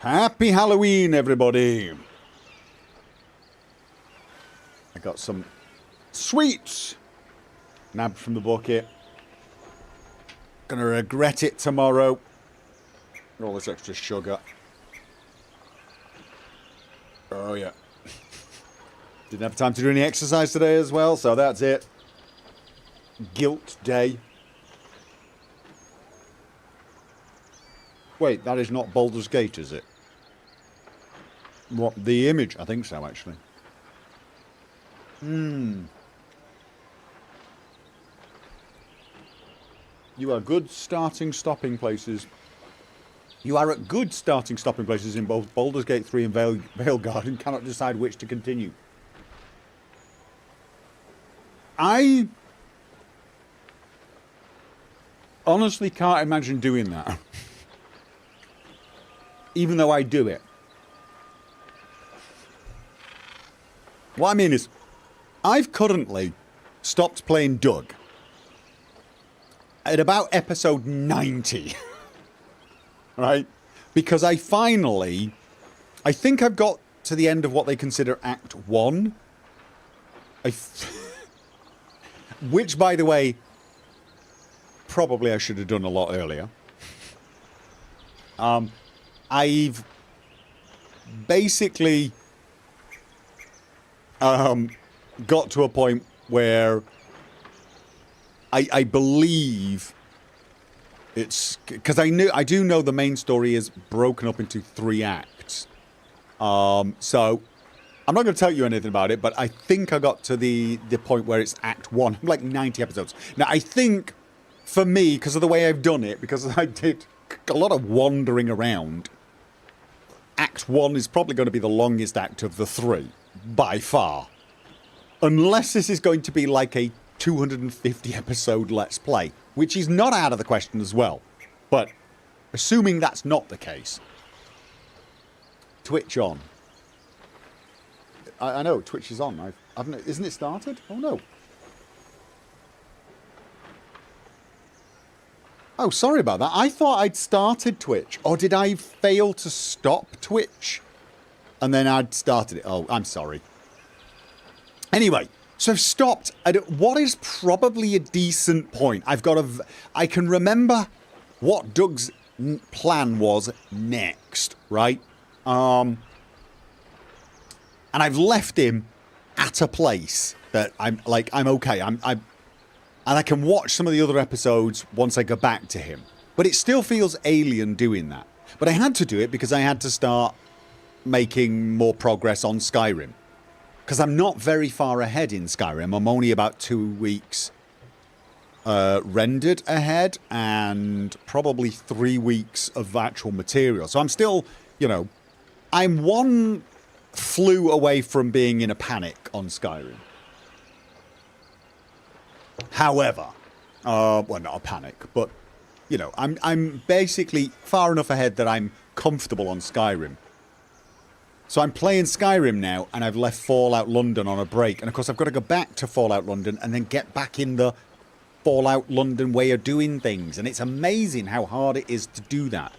Happy Halloween, everybody! I got some sweets nabbed from the bucket. Gonna regret it tomorrow. All this extra sugar. Oh yeah. Didn't have time to do any exercise today as well, so that's it. Guilt day. Wait, that is not Baldur's Gate, is it? What, the image? I think so, actually. You are good starting stopping places. You are at good starting stopping places in both Baldur's Gate 3 and Veilguard and cannot decide which to continue. I honestly can't imagine doing that. Even though I do it. What I mean is, I've currently stopped playing Doug at about episode 90. Right? Because I think I've got to the end of what they consider Act 1. Which, by the way, probably I should have done a lot earlier. I've basically got to a point where I believe it's because I do know the main story is broken up into 3 acts. So I'm not going to tell you anything about it, but I think I got to the point where it's Act 1, like 90 episodes. Now I think for me, because of the way I've done it, because I did a lot of wandering around, Act 1 is probably going to be the longest act of the 3, by far. Unless this is going to be like a 250 episode Let's Play, which is not out of the question as well. But assuming that's not the case. Twitch on. I know, Twitch is on. Isn't it started? Oh no. Oh, sorry about that. I thought I'd started Twitch. Or did I fail to stop Twitch? And then I'd started it. Oh, I'm sorry. Anyway, so I've stopped at what is probably a decent point. I can remember what Doug's plan was next, right? And I've left him at a place that I'm okay. And I can watch some of the other episodes once I go back to him. But it still feels alien doing that. But I had to do it because I had to start making more progress on Skyrim. Because I'm not very far ahead in Skyrim. I'm only about 2 weeks rendered ahead and probably 3 weeks of actual material. So I'm still, I'm one flew away from being in a panic on Skyrim. However, well, not a panic, but, I'm basically far enough ahead that I'm comfortable on Skyrim. So I'm playing Skyrim now, and I've left Fallout London on a break. And of course, I've got to go back to Fallout London and then get back in the Fallout London way of doing things. And it's amazing how hard it is to do that.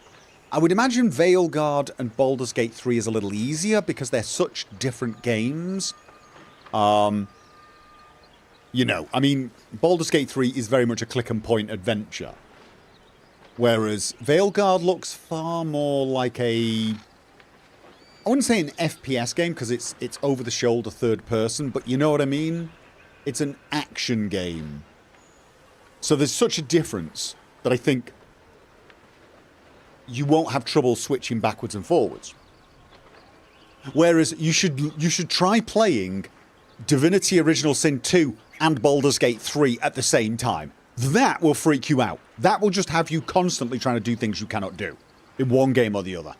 I would imagine Veilguard and Baldur's Gate 3 is a little easier because they're such different games. I mean, Baldur's Gate 3 is very much a click-and-point adventure. Whereas Veilguard looks far more like I wouldn't say an FPS game, because it's over-the-shoulder third person, but you know what I mean? It's an action game. So there's such a difference that I think you won't have trouble switching backwards and forwards. Whereas you should try playing Divinity Original Sin 2 and Baldur's Gate 3 at the same time. That will freak you out. That will just have you constantly trying to do things you cannot do in one game or the other.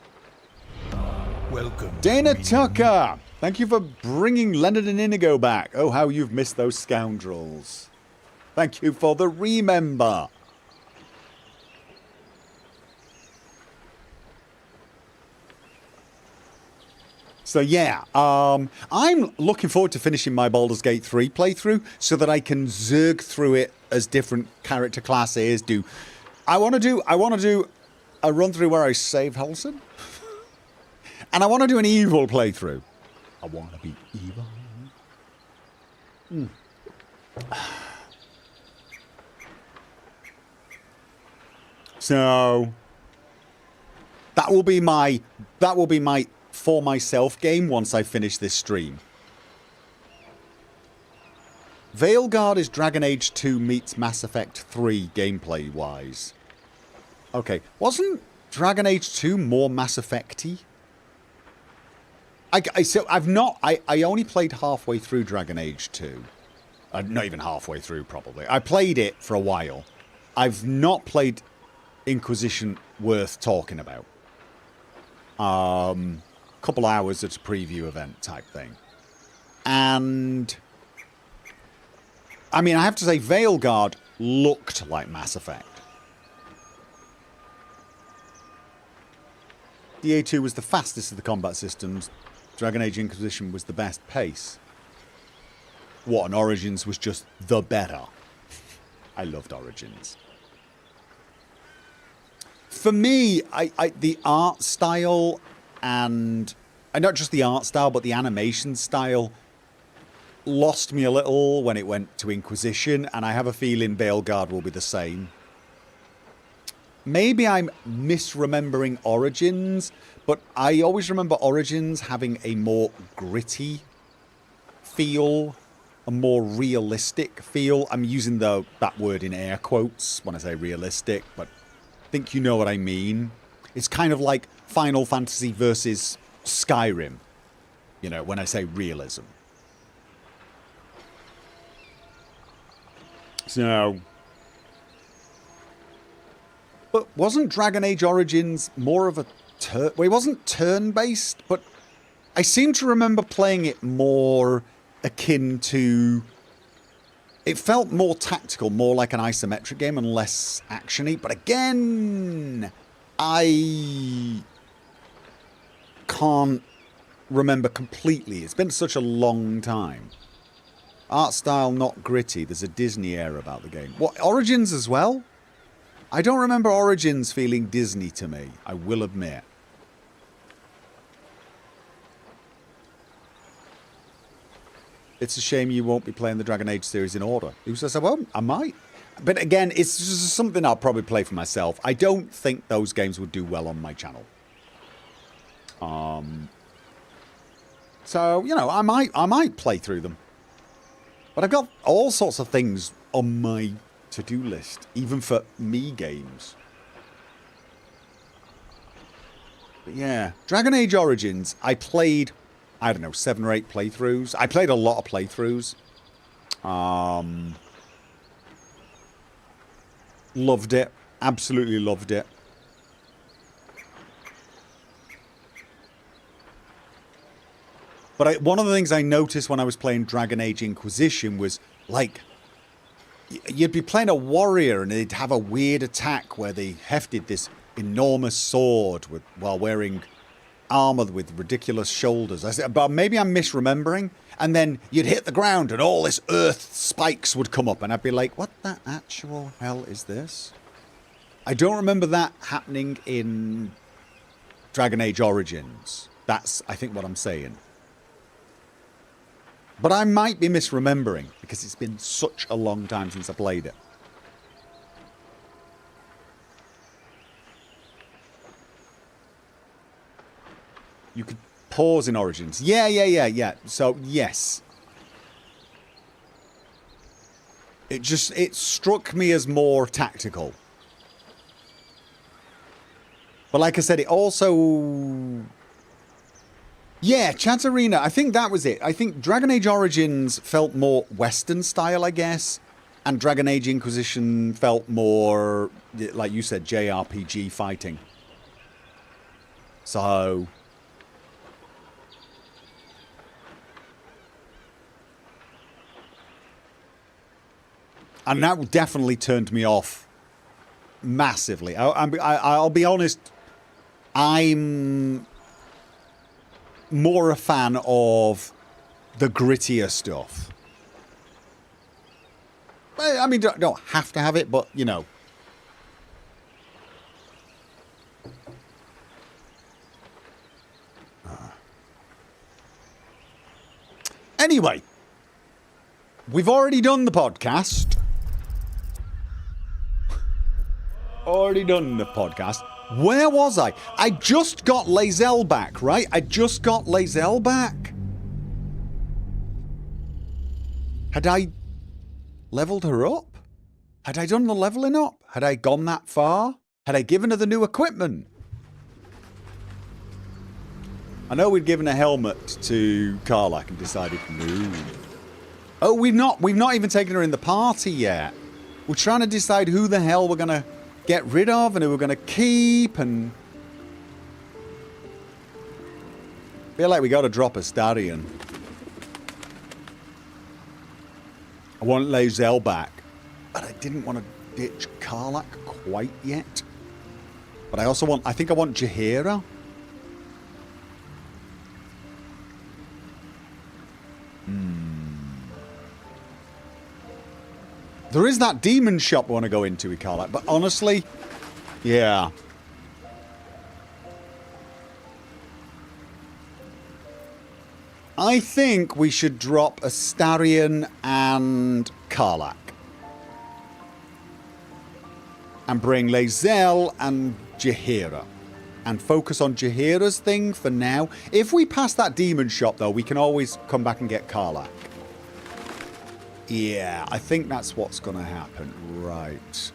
Welcome, Dana Tucker! Thank you for bringing Leonard and Inigo back. Oh, how you've missed those scoundrels. Thank you for the remember. So yeah, I'm looking forward to finishing my Baldur's Gate 3 playthrough so that I can zerg through it as different character classes do. I want to do a run through where I save Halson. And I want to do an evil playthrough. I want to be evil. So that will be my for myself game once I finish this stream. Veilguard is Dragon Age 2 meets Mass Effect 3 gameplay wise. Okay, wasn't Dragon Age 2 more Mass Effect-y? I only played halfway through Dragon Age 2. Not even halfway through, probably. I played it for a while. I've not played Inquisition worth talking about. Couple hours at a preview event type thing. And I mean, I have to say, Veilguard looked like Mass Effect. DA2 was the fastest of the combat systems. Dragon Age Inquisition was the best pace. What, and Origins was just the better. I loved Origins. For me, the art style and not just the art style, but the animation style lost me a little when it went to Inquisition, and I have a feeling Veilguard will be the same. Maybe I'm misremembering Origins, but I always remember Origins having a more gritty feel, a more realistic feel. I'm using that word in air quotes when I say realistic, but I think you know what I mean. It's kind of like Final Fantasy versus Skyrim, you know, when I say realism. So, but wasn't Dragon Age Origins more of a well, it wasn't turn-based, but I seem to remember playing it more akin to... It felt more tactical, more like an isometric game and less action-y. But again, I can't remember completely. It's been such a long time. Art style not gritty. There's a Disney air about the game. What, Origins as well? I don't remember Origins feeling Disney to me, I will admit. It's a shame you won't be playing the Dragon Age series in order. Who says I won't? I might. But again, it's just something I'll probably play for myself. I don't think those games would do well on my channel. So, you know, I might play through them. But I've got all sorts of things on my to-do list, even for me games. But yeah, Dragon Age Origins, I played, I don't know, 7 or 8 playthroughs. I played a lot of playthroughs. Loved it. Absolutely loved it. But one of the things I noticed when I was playing Dragon Age Inquisition was, like, you'd be playing a warrior and they'd have a weird attack where they hefted this enormous sword while wearing armor with ridiculous shoulders. I said, but maybe I'm misremembering. And then you'd hit the ground and all this earth spikes would come up and I'd be like, what the actual hell is this? I don't remember that happening in Dragon Age Origins. That's, I think, what I'm saying. But I might be misremembering because it's been such a long time since I played it. You could pause in Origins. Yeah. So, yes. It struck me as more tactical. But like I said, it also... Yeah, Chad's Arena. I think that was it. I think Dragon Age Origins felt more Western style, I guess. And Dragon Age Inquisition felt more, like you said, JRPG fighting. So... And that definitely turned me off massively. I'll be honest, I'm more a fan of the grittier stuff. I mean, don't have to have it, but, you know. Anyway, we've already done the podcast. Where was I? I just got Lae'zel back, right? I just got Lae'zel back. Had I leveled her up? Had I done the leveling up? Had I gone that far? Had I given her the new equipment? I know we'd given a helmet to Karlach and decided no. Oh, we've not even taken her in the party yet. We're trying to decide who the hell we're gonna get rid of and who we're gonna keep, and feel like we gotta drop a Starion. I want Lae'zel back, but I didn't want to ditch Karlach quite yet. But I also want, I think I want Jaheira. There is that demon shop I want to go into with Karlach, but honestly, yeah. I think we should drop Astarion and Karlach. And bring Lae'zel and Jaheira. And focus on Jaheira's thing for now. If we pass that demon shop, though, we can always come back and get Karlach. Yeah, I think that's what's going to happen. Right.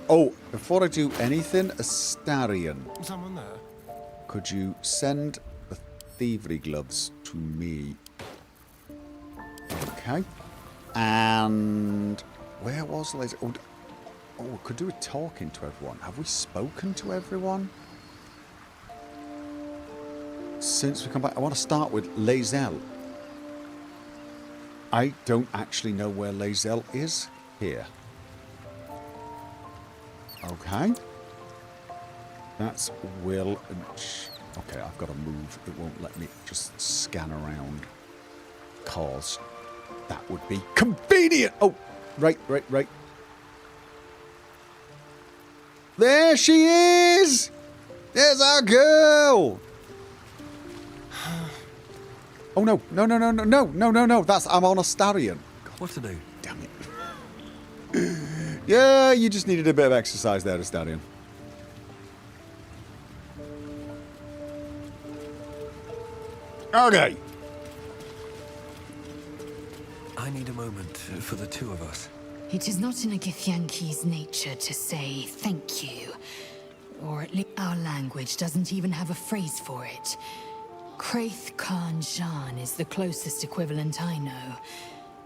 Oh, before I do anything, Astarion. Someone there? Could you send the thievery gloves to me? Okay. And where was Lae'zel? Oh, we could do a talking to everyone. Have we spoken to everyone? Since we come back, I want to start with Lae'zel. I don't actually know where Lae'zel is here. Okay. That's Will and... Okay, I've got to move. It won't let me just scan around. Cause that would be convenient. Oh, right. There she is! There's our girl! Oh no. That's, I'm on Astarion. What to do? Damn it. Yeah, you just needed a bit of exercise there, Astarion. Okay. I need a moment for the two of us. It is not in a Githyanki's nature to say thank you. Or at least our language doesn't even have a phrase for it. Kraith Khan Jan is the closest equivalent I know.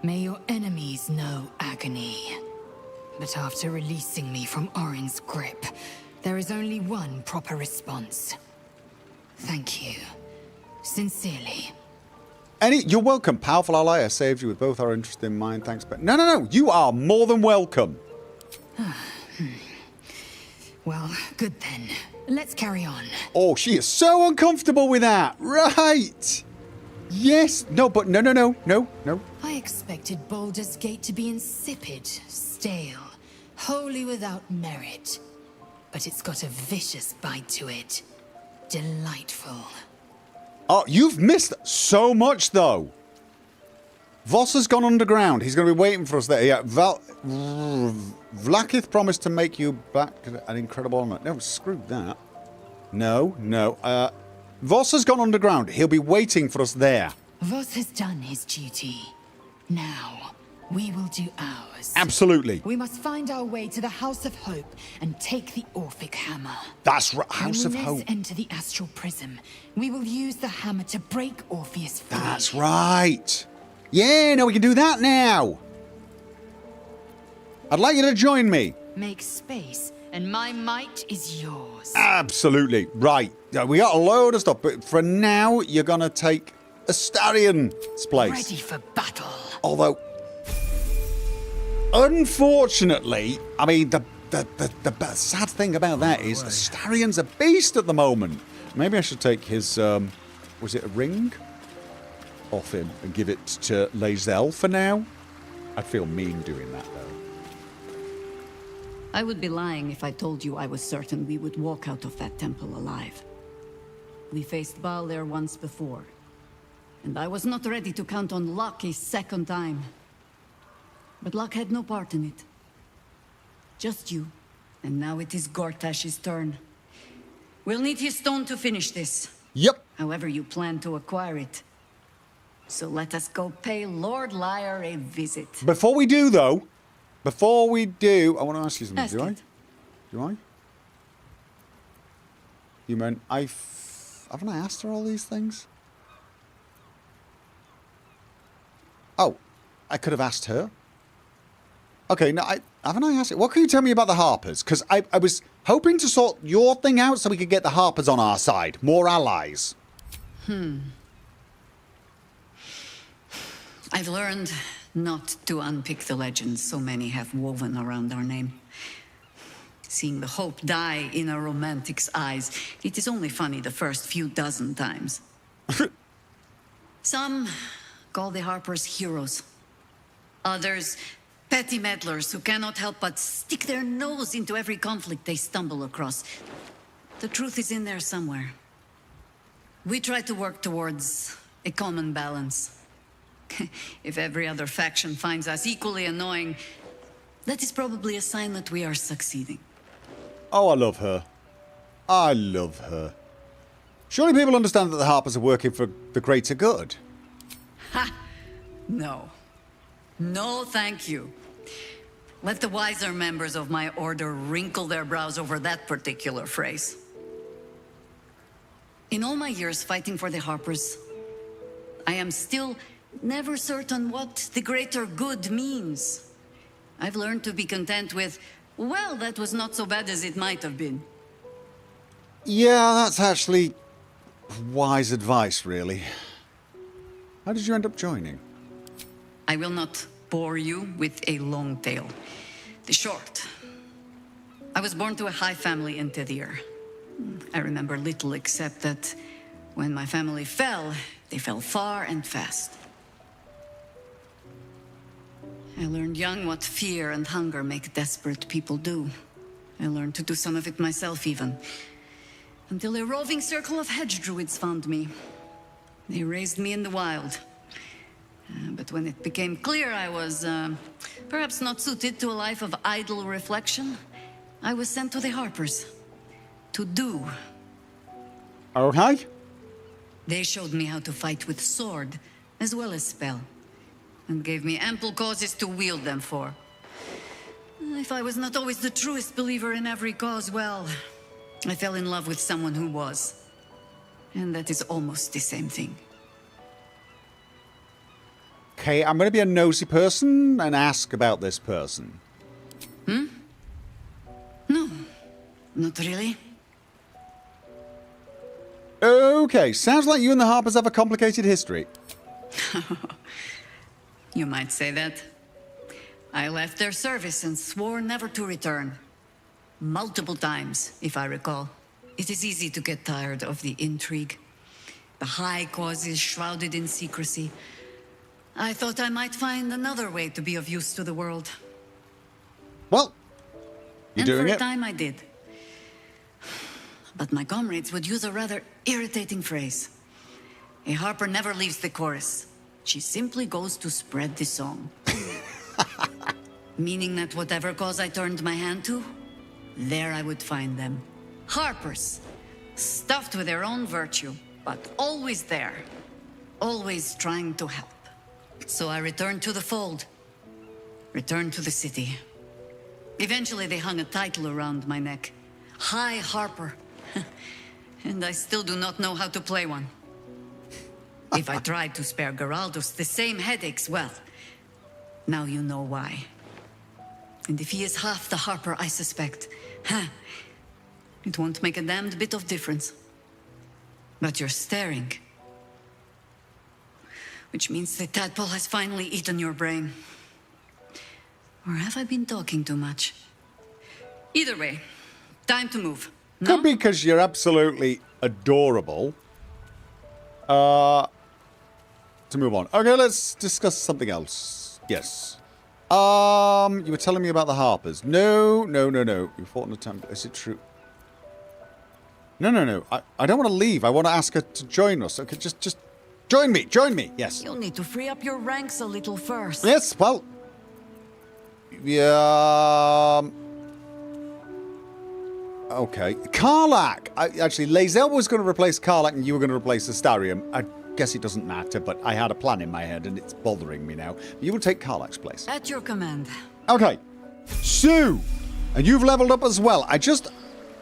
May your enemies know agony. But after releasing me from Orin's grip, there is only one proper response. Thank you. Sincerely. You're welcome, powerful ally. I saved you with both our interests in mind. Thanks, but no. You are more than welcome. Well, good then. Let's carry on. Oh, she is so uncomfortable with that. Right. Yes. No, but no. I expected Baldur's Gate to be insipid, stale, wholly without merit. But it's got a vicious bite to it. Delightful. Oh, you've missed so much, though. Voss has gone underground. He's going to be waiting for us there. Yeah, Vlaakith promised to make you back an incredible honor. No, screw that. No. Voss has gone underground. He'll be waiting for us there. Voss has done his duty. Now, we will do ours. Absolutely. We must find our way to the House of Hope and take the Orphic Hammer. That's right. House of When Hope. we enter the Astral Prism, we will use the hammer to break Orpheus free. That's right. Yeah, no, we can do that now. I'd like you to join me. Make space, and my might is yours. Absolutely. Right. We got a load of stuff, but for now, you're going to take Astarion's place. Ready for battle. Although, unfortunately, I mean, the sad thing about that is Astarion's a beast at the moment. Maybe I should take his, was it a ring? Off him and give it to Lae'zel for now. I'd feel mean doing that, though. I would be lying if I told you I was certain we would walk out of that temple alive. We faced Baal there once before. and I was not ready to count on luck a second time. But luck had no part in it. Just you. And now it is Gortash's turn. We'll need his stone to finish this. Yep. However you plan to acquire it. So let us go pay Lord Lyre a visit. Before we do, though, I want to ask you something. Ask Do I? it. Do I? You meant haven't I asked her all these things? Oh, I could have asked her. Okay, no, haven't I asked it? What can you tell me about the Harpers? Because I was hoping to sort your thing out so we could get the Harpers on our side. More allies. I've learned not to unpick the legends so many have woven around our name. Seeing the hope die in a romantic's eyes, it is only funny the first few dozen times. Some call the Harpers heroes. Others, petty meddlers who cannot help but stick their nose into every conflict they stumble across. The truth is in there somewhere. We try to work towards a common balance. If every other faction finds us equally annoying, that is probably a sign that we are succeeding. Oh, I love her. I love her. Surely people understand that the Harpers are working for the greater good. Ha! No. No, thank you. Let the wiser members of my order wrinkle their brows over that particular phrase. In all my years fighting for the Harpers, I am still never certain what the greater good means. I've learned to be content with, well, that was not so bad as it might have been. Yeah, that's actually wise advice, really. How did you end up joining? I will not bore you with a long tale. The short. I was born to a high family in Tedir. I remember little except that when my family fell, they fell far and fast. I learned young what fear and hunger make desperate people do. I learned to do some of it myself even. Until a roving circle of hedge druids found me. They raised me in the wild. But when it became clear I was perhaps not suited to a life of idle reflection, I was sent to the Harpers. To do. Okay. They showed me how to fight with sword, as well as spell. And gave me ample causes to wield them for. If I was not always the truest believer in every cause, well, I fell in love with someone who was. And that is almost the same thing. Okay, I'm going to be a nosy person and ask about this person. No, not really. Okay, sounds like you and the Harpers have a complicated history. You might say that. I left their service and swore never to return. Multiple times, if I recall. It is easy to get tired of the intrigue. The high causes shrouded in secrecy. I thought I might find another way to be of use to the world. Well, you're doing and for it. a time I did. But my comrades would use a rather irritating phrase. A Harper never leaves the chorus. She simply goes to spread the song. Meaning that whatever cause I turned my hand to, there I would find them. Harpers, stuffed with their own virtue, but always there. Always trying to help. So I returned to the fold. Returned to the city. Eventually they hung a title around my neck. High Harper. And I still do not know how to play one. If I tried to spare Geraldos the same headaches, well, now you know why. And if he is half the Harper I suspect, it won't make a damned bit of difference. But you're staring. Which means the tadpole has finally eaten your brain. Or have I been talking too much? Either way, time to move. No? Could be because you're absolutely adorable. To move on. Okay, let's discuss something else. Yes. You were telling me about the Harpers. No. You fought an attempt. Is it true? No. I don't want to leave. I want to ask her to join us. Okay, just Join me, yes. You'll need to free up your ranks a little first. Yes, well... Yeah... Okay. Karlach! Actually, Lae'zel was going to replace Karlach and you were going to replace Astarion. I guess it doesn't matter, but I had a plan in my head and it's bothering me now. You will take Karlach's place. At your command. Okay. Sue! And you've leveled up as well. I just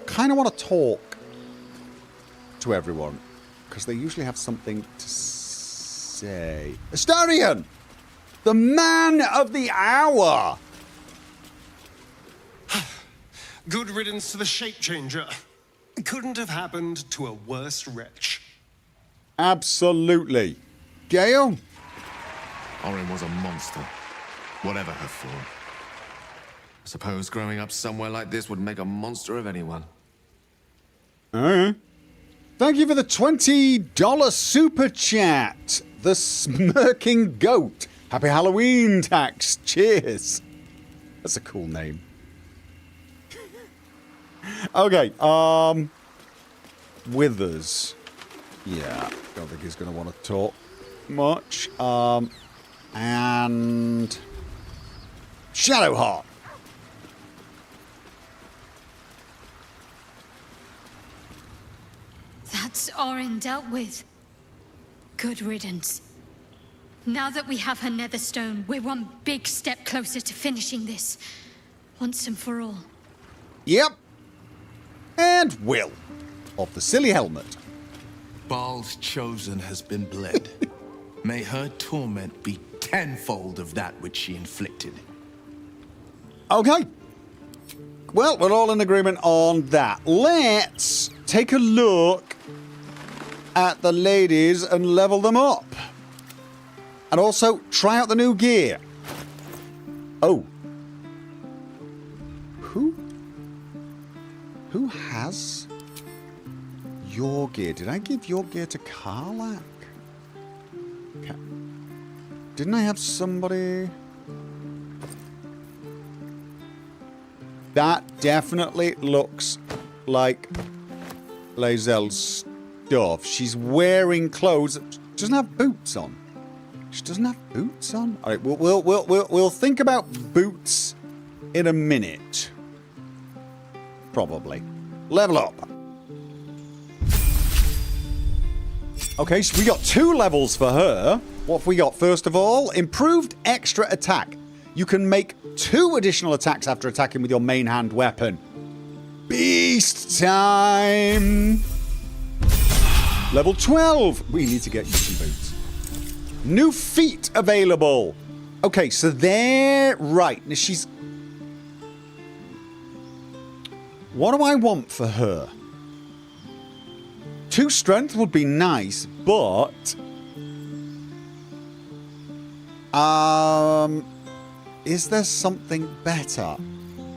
kind of want to talk to everyone, because they usually have something to say. Astarion! The man of the hour! Good riddance to the shape changer. Couldn't have happened to a worse wretch. Absolutely. Gale? Orin was a monster, whatever her form. I suppose growing up somewhere like this would make a monster of anyone. Thank you for the $20 super chat. The Smirking Goat. Happy Halloween, Tax. Cheers. That's a cool name. Okay, Withers. Yeah, don't think he's going to want to talk much. And Shadowheart. That's Orin dealt with. Good riddance. Now that we have her Netherstone, we're one big step closer to finishing this. Once and for all. Yep. And Will, of the Silly Helmet. Baal's chosen has been bled. May her torment be tenfold of that which she inflicted. Okay. Well, we're all in agreement on that. Let's take a look at the ladies and level them up. And also, try out the new gear. Oh. Who has your gear? Did I give your gear to Karlach? Didn't I have somebody? That definitely looks like Lae'zel's stuff. She's wearing clothes. She doesn't have boots on. She doesn't have boots on. All right, we'll think about boots in a minute. Probably. Level up. Okay, so we got 2 levels for her. What have we got? First of all, improved extra attack. You can make 2 additional attacks after attacking with your main hand weapon. Beast time! Level 12. We need to get you some boots. New feat available. Okay, so they're right. Now she's... What do I want for her? 2 strength would be nice, but... Is there something better?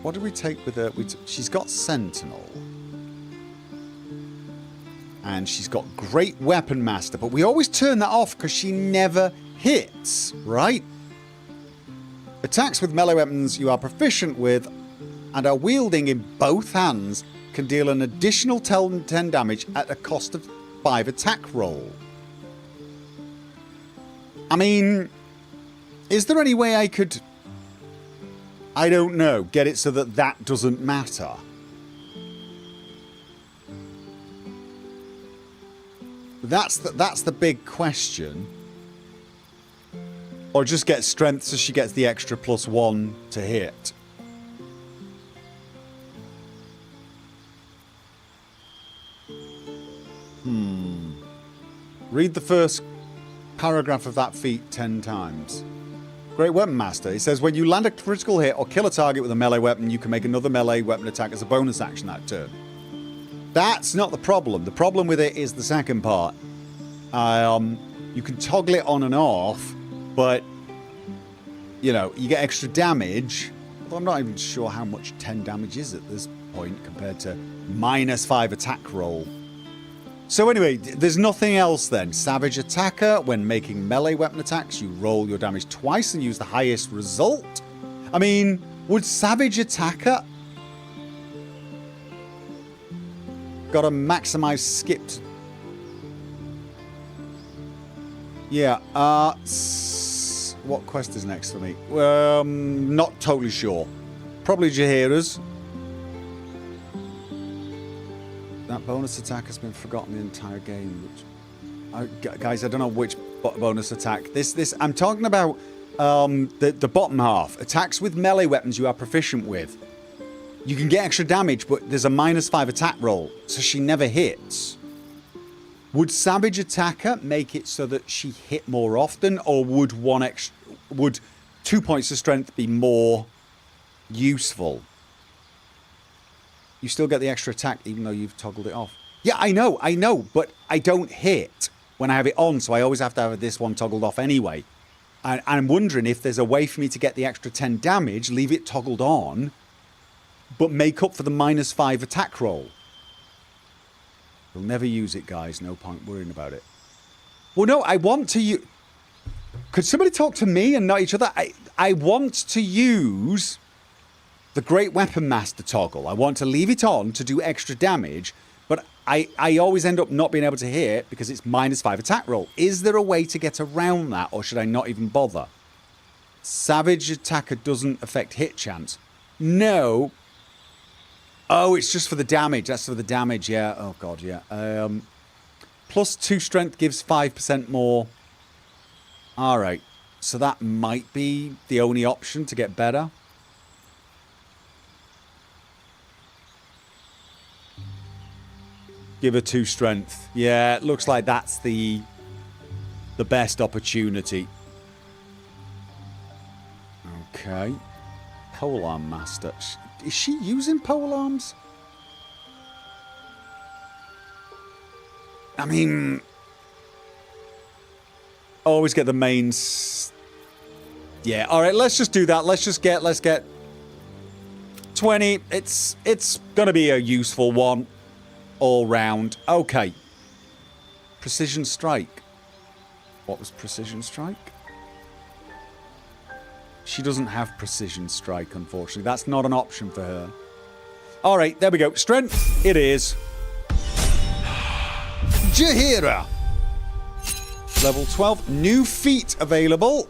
What did we take with her? She's got Sentinel. And she's got Great Weapon Master, but we always turn that off because she never hits, right? Attacks with melee weapons you are proficient with and are wielding in both hands can deal an additional 10 damage at a cost of 5 attack roll. I mean, is there any way I could, I don't know, get it so that that doesn't matter? That's the big question. Or just get strength so she gets the extra +1 to hit. Read the first paragraph of that feat 10 times. Great Weapon Master. It says, when you land a critical hit or kill a target with a melee weapon, you can make another melee weapon attack as a bonus action that turn. That's not the problem. The problem with it is the second part. You can toggle it on and off, but, you know, you get extra damage. Although I'm not even sure how much 10 damage is at this point compared to -5 attack roll. So anyway, there's nothing else then. Savage Attacker. When making melee weapon attacks, you roll your damage twice and use the highest result. I mean, would Savage Attacker... Gotta maximize skipped. Yeah, what quest is next for me? Not totally sure. Probably Jaheira's. That bonus attack has been forgotten the entire game. Guys, I don't know which bonus attack. I'm talking about the bottom half. Attacks with melee weapons you are proficient with. You can get extra damage, but there's a -5 attack roll, so she never hits. Would Savage Attacker make it so that she hit more often, or would 2 points of strength be more useful? You still get the extra attack even though you've toggled it off. Yeah, I know, but I don't hit when I have it on, so I always have to have this one toggled off anyway. And I'm wondering if there's a way for me to get the extra 10 damage, leave it toggled on, but make up for the -5 attack roll. We'll never use it, guys. No point worrying about it. Well, no, I want to use... Could somebody talk to me and not each other? I want to use the Great Weapon Master toggle. I want to leave it on to do extra damage, but I always end up not being able to hit because it's -5 attack roll. Is there a way to get around that, or should I not even bother? Savage Attacker doesn't affect hit chance. No. Oh, it's just for the damage. That's for the damage, yeah. Oh, God, yeah. +2 strength gives 5% more. All right. So that might be the only option to get better. Give her 2 strength. Yeah, it looks like that's the best opportunity. Okay. Polearm Master. Is she using polearms? I mean, always get the mains. Yeah, all right, let's just do that. Let's get 20. It's going to be a useful one all round. Okay. Precision Strike. What was Precision Strike? She doesn't have Precision Strike, unfortunately. That's not an option for her. All right, there we go. Strength, it is. Jaheira. Level 12. New feat available.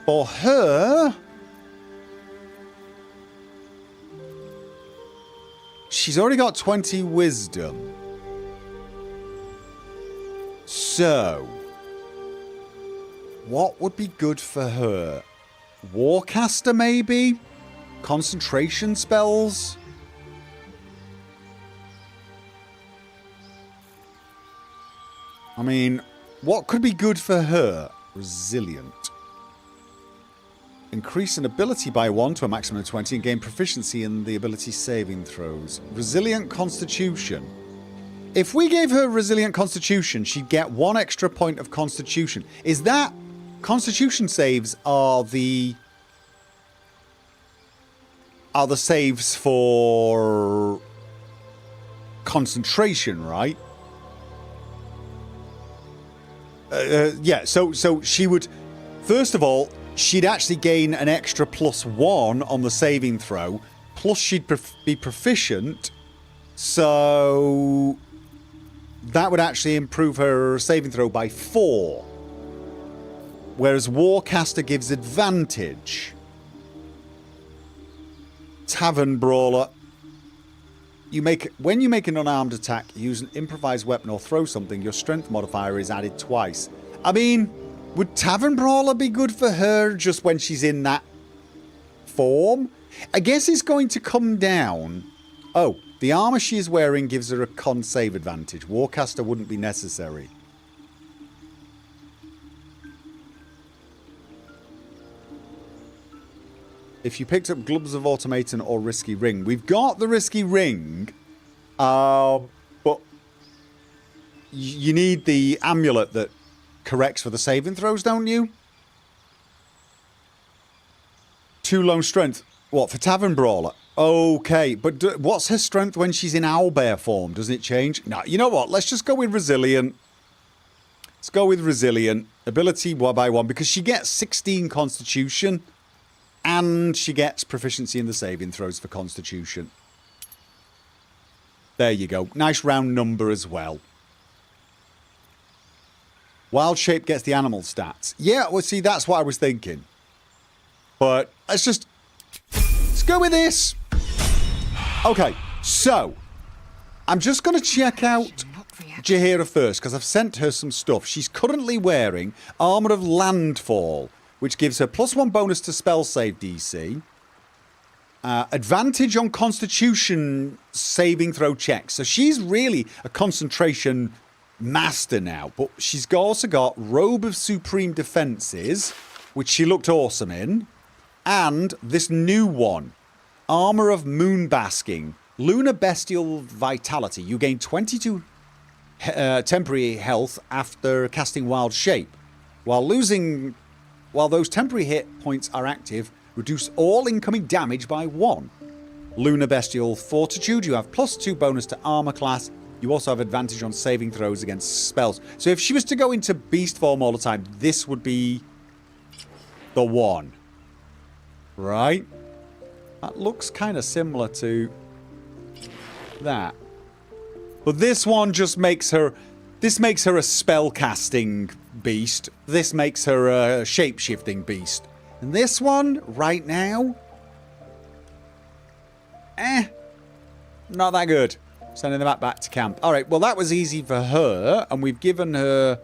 For her... She's already got 20 wisdom. So... what would be good for her? Warcaster, maybe? Concentration spells? I mean, what could be good for her? Resilient. Increase an ability by 1 to a maximum of 20 and gain proficiency in the ability saving throws. Resilient Constitution. If we gave her Resilient Constitution, she'd get 1 extra point of Constitution. Is that... Constitution saves are the saves for concentration, right? Yeah, so she would... First of all, she'd actually gain an extra +1 on the saving throw, plus she'd be proficient, so that would actually improve her saving throw by 4. Whereas Warcaster gives advantage. Tavern Brawler. When you make an unarmed attack, use an improvised weapon or throw something, your strength modifier is added twice. I mean, would Tavern Brawler be good for her just when she's in that form? I guess it's going to come down. Oh, the armor she is wearing gives her a con save advantage. Warcaster wouldn't be necessary. If you picked up Gloves of Automaton or Risky Ring. We've got the Risky Ring. But you need the amulet that corrects for the saving throws, don't you? 2 lone strength. What, for Tavern Brawler? Okay, but what's her strength when she's in owlbear form? Doesn't it change? No, you know what? Let's just go with Resilient. Let's go with Resilient. Ability 1 by 1, because she gets 16 Constitution. And she gets proficiency in the saving throws for Constitution. There you go. Nice round number as well. Wild shape gets the animal stats. Yeah, well, see, that's what I was thinking. But let's go with this. Okay, so I'm just going to check out Jaheira first because I've sent her some stuff. She's currently wearing Armour of Landfall, which gives her +1 bonus to spell save DC. Advantage on Constitution saving throw checks. So she's really a concentration master now. But she's also got Robe of Supreme Defenses, which she looked awesome in. And this new one, Armour of Moonbasking. Lunar Bestial Vitality. You gain 22 temporary health after casting Wild Shape. While those temporary hit points are active, reduce all incoming damage by 1. Lunar Bestial Fortitude. You have +2 bonus to armor class. You also have advantage on saving throws against spells. So if she was to go into beast form all the time, this would be the one. Right? That looks kind of similar to that. But this one just makes her... This makes her a spell-casting beast. This makes her a shape-shifting beast. And this one, right now... not that good. Sending them back to camp. Alright, well that was easy for her. And we've given her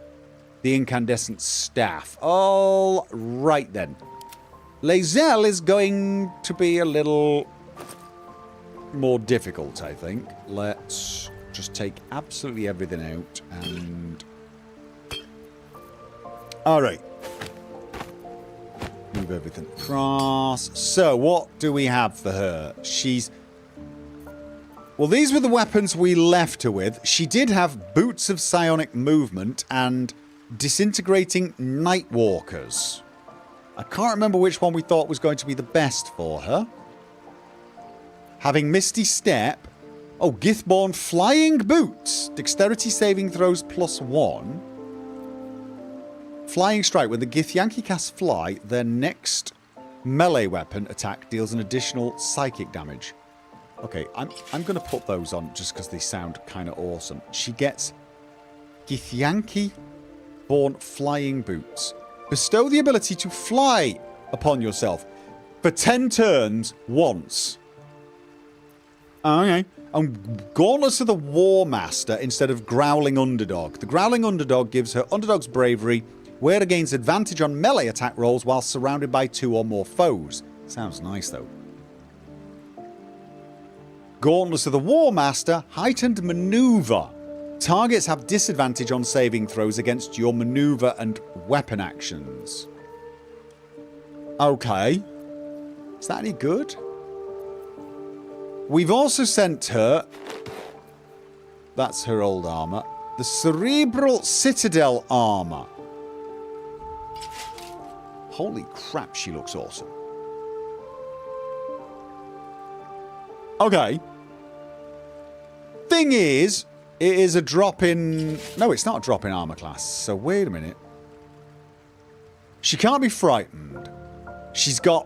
the incandescent staff. All right then. Lae'zel is going to be a little more difficult, I think. Let's just take absolutely everything out and... Alright. Move everything across. So, what do we have for her? She's... Well, these were the weapons we left her with. She did have Boots of Psionic Movement and Disintegrating Nightwalkers. I can't remember which one we thought was going to be the best for her. Having Misty Step. Oh, Githborn Flying Boots. Dexterity saving throws +1. Flying Strike. When the Githyanki casts Fly, their next melee weapon attack deals an additional psychic damage. Okay, I'm going to put those on just because they sound kind of awesome. She gets Githyanki Born Flying Boots. Bestow the ability to fly upon yourself for 10 turns once. Okay. And Gauntlets of the War Master instead of Growling Underdog. The Growling Underdog gives her Underdog's Bravery, where it gains advantage on melee attack rolls while surrounded by 2 or more foes. Sounds nice, though. Gauntlets of the War Master, Heightened Maneuver. Targets have disadvantage on saving throws against your maneuver and weapon actions. Okay. Is that any good? We've also sent her... That's her old armor. The Cerebral Citadel armor. Holy crap, she looks awesome. Okay. Thing is... It is a drop in... No, it's not a drop in armor class. So wait a minute. She can't be frightened. She's got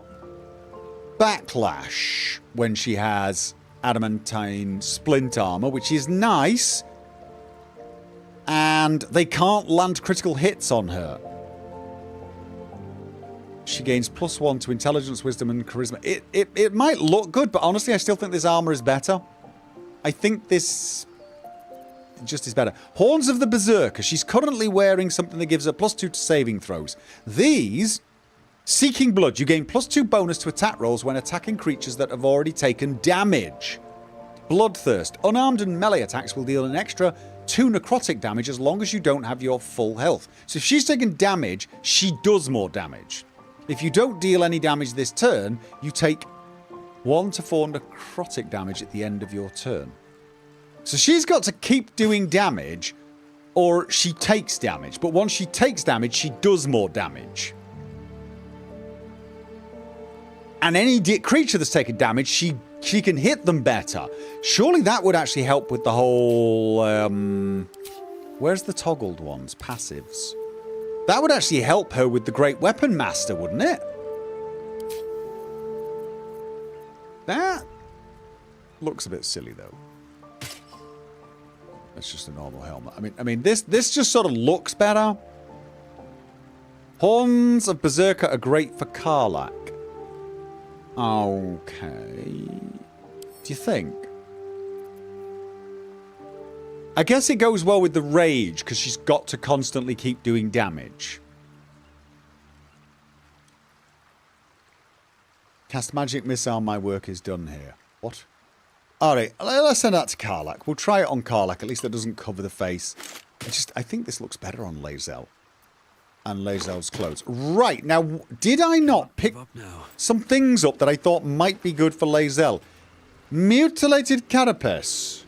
backlash when she has adamantine splint armor, which is nice. And they can't land critical hits on her. She gains +1 to intelligence, wisdom, and charisma. It might look good, but honestly, I still think this armor is better. I think this... just is better. Horns of the Berserker. She's currently wearing something that gives her +2 to saving throws. These, Seeking Blood. You gain +2 bonus to attack rolls when attacking creatures that have already taken damage. Bloodthirst. Unarmed and melee attacks will deal an extra 2 necrotic damage as long as you don't have your full health. So if she's taken damage, she does more damage. If you don't deal any damage this turn, you take 1 to 4 necrotic damage at the end of your turn. So she's got to keep doing damage or she takes damage. But once she takes damage, she does more damage. And any creature that's taken damage, she can hit them better. Surely that would actually help with the whole... where's the toggled ones? Passives. That would actually help her with the Great Weapon Master, wouldn't it? That looks a bit silly, though. It's just a normal helmet. I mean, this just sort of looks better. Horns of Berserker are great for Karlach. Okay. Do you think? I guess it goes well with the rage, because she's got to constantly keep doing damage. Cast magic missile, my work is done here. What? Alright, let's send that to Karlach. We'll try it on Karlach, at least that doesn't cover the face. I think this looks better on Lae'zel. And Lae'zel's clothes. Right, now, did I not pick some things up that I thought might be good for Lae'zel? Mutilated carapace.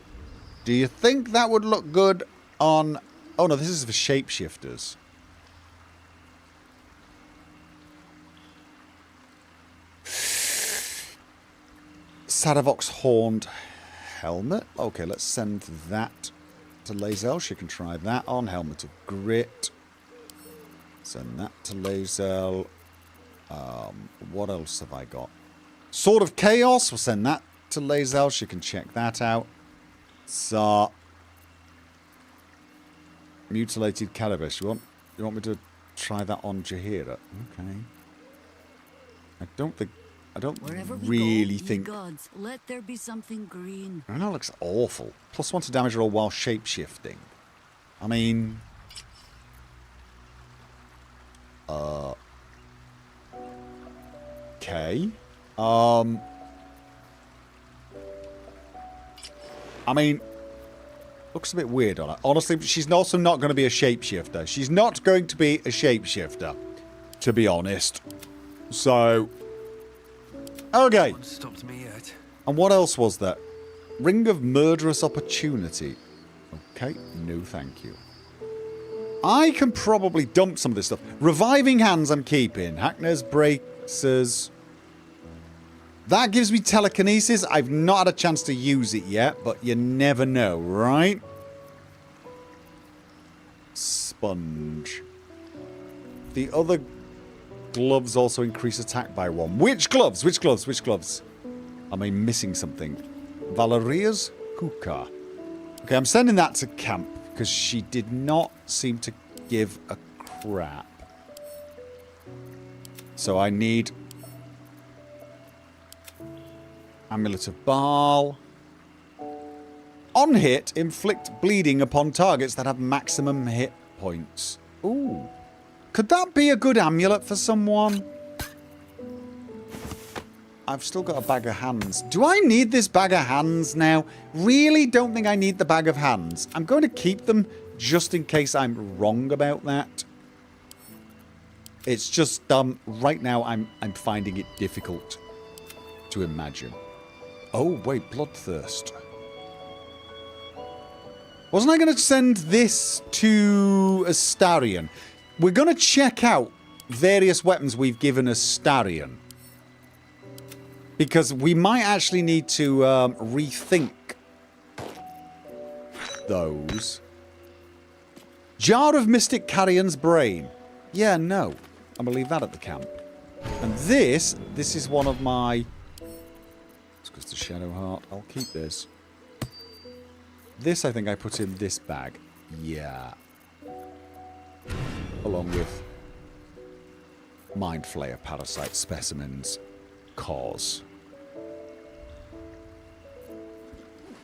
Do you think that would look good on... Oh no, this is for shapeshifters. Sadavok's horned helmet. Okay, let's send that to Lae'zel. She can try that on. Helmet of Grit. Send that to Lae'zel. What else have I got? Sword of Chaos. We'll send that to Lae'zel. She can check that out. So, mutilated carapace. You want me to try that on Jaheira? Okay. I don't really think. Gods, let there be something green. I know it looks awful. +1 to damage roll while shape-shifting. I mean, okay. I mean, looks a bit weird on her. Honestly, she's also not going to be a shapeshifter. She's not going to be a shapeshifter, to be honest. So, okay. What stopped me yet? And what else was that? Ring of Murderous Opportunity. Okay, no thank you. I can probably dump some of this stuff. Reviving Hands I'm keeping. Hackner's Bracers. That gives me telekinesis. I've not had a chance to use it yet, but you never know, right? Sponge. The other gloves also increase attack by 1. Which gloves? Which gloves? Which gloves? Am I missing something? Valeria's hookah. Okay, I'm sending that to camp because she did not seem to give a crap. So I need Amulet of Baal. On hit, inflict bleeding upon targets that have maximum hit points. Ooh. Could that be a good amulet for someone? I've still got a bag of hands. Do I need this bag of hands now? Really don't think I need the bag of hands. I'm going to keep them just in case I'm wrong about that. It's just, right now I'm finding it difficult to imagine. Oh, wait, Bloodthirst. Wasn't I going to send this to Astarion? We're going to check out various weapons we've given Astarion. Because we might actually need to rethink those. Jar of Mystic Carrion's Brain. Yeah, no. I'm going to leave that at the camp. And this is one of my... Let's go to Shadow Heart. I'll keep this. This, I think I put in this bag. Yeah. Along with Mind Flayer Parasite Specimens. Cause.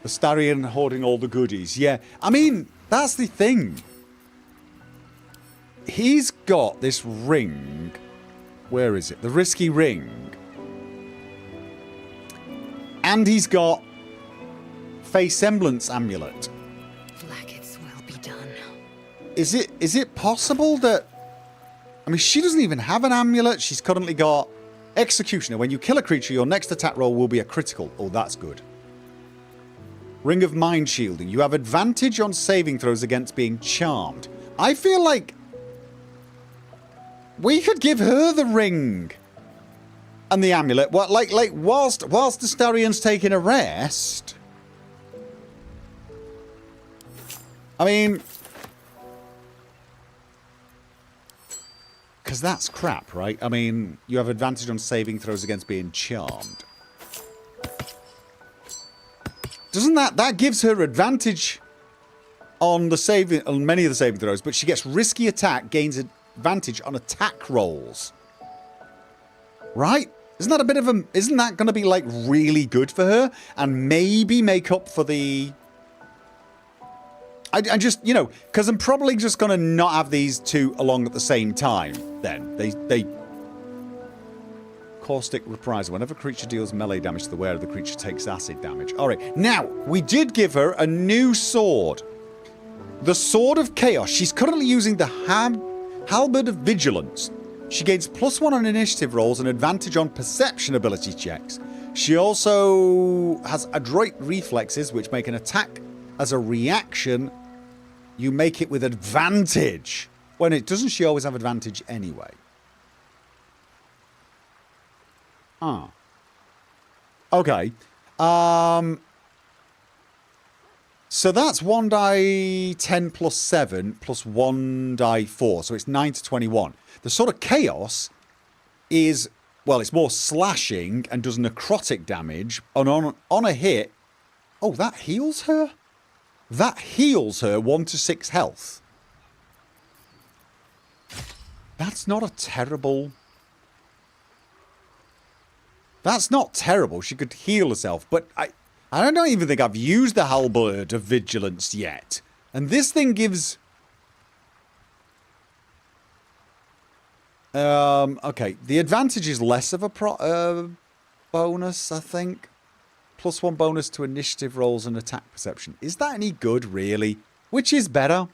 Astarion hoarding all the goodies. Yeah. I mean, that's the thing. He's got this ring. Where is it? The Risky Ring. And he's got Face Semblance Amulet. Like it's well be done. Is it possible that... I mean, she doesn't even have an amulet. She's currently got Executioner. When you kill a creature, your next attack roll will be a critical. Oh, that's good. Ring of Mind Shielding. You have advantage on saving throws against being charmed. I feel like we could give her the ring and the amulet. What, like whilst Astarion's taking a rest. I mean, because that's crap, right? I mean, you have advantage on saving throws against being charmed. Doesn't that gives her advantage on the saving, on many of the saving throws, but she gets risky attack, gains disadvantage on attack rolls. Right? Isn't that a bit of a... Isn't that going to be, like, really good for her? And maybe make up for the... I just, you know, because I'm probably just going to not have these two along at the same time, then. They... Caustic Reprisal. Whenever a creature deals melee damage to the wearer, the creature takes acid damage. Alright, now, we did give her a new sword. The Sword of Chaos. She's currently using the Halberd of Vigilance. She gains +1 on initiative rolls and advantage on perception ability checks. She also has adroit reflexes, which make an attack as a reaction. You make it with advantage. When it doesn't she always have advantage anyway? Ah. Okay. So that's 1 die 10 plus 7 plus 1 die 4. So it's 9 to 21. The Sword of Chaos is, well, it's more slashing and does necrotic damage. And on a hit... Oh, that heals her? That heals her 1 to 6 health. That's not a terrible... That's not terrible. She could heal herself. But I don't even think I've used the Halberd of Vigilance yet. And this thing gives... okay. The advantage is less of a bonus, I think. +1 bonus to initiative rolls and attack perception. Is that any good, really? Which is better?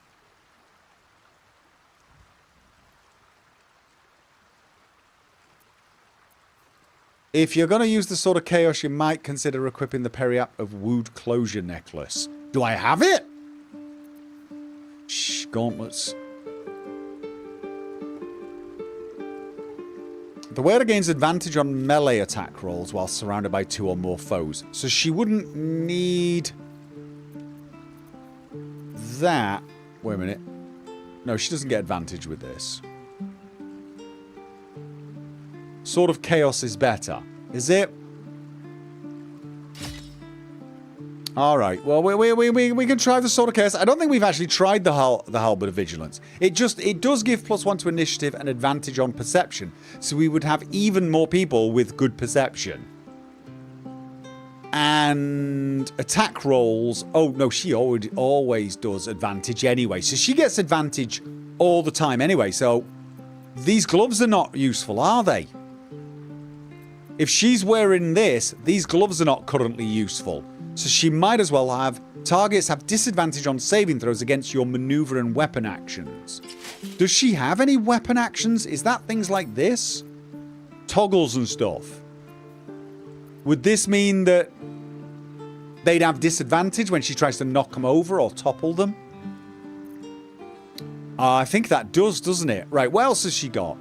If you're going to use the Sword of Chaos, you might consider equipping the Periap of Wood Closure Necklace. Do I have it? Shh, gauntlets. The wearer gains advantage on melee attack rolls while surrounded by 2 or more foes. So she wouldn't need that. Wait a minute. No, she doesn't get advantage with this. Sword of Chaos is better. Is it? Alright, well, we can try the Sword of Chaos. I don't think we've actually tried the Halberd of Vigilance. It does give +1 to initiative and advantage on perception. So we would have even more people with good perception. And attack rolls. Oh, no, she always does advantage anyway. So she gets advantage all the time anyway. So these gloves are not useful, are they? If she's wearing this, these gloves are not currently useful. So she might as well have... Targets have disadvantage on saving throws against your maneuver and weapon actions. Does she have any weapon actions? Is that things like this? Toggles and stuff. Would this mean that they'd have disadvantage when she tries to knock them over or topple them? I think that does, doesn't it? Right, what else has she got?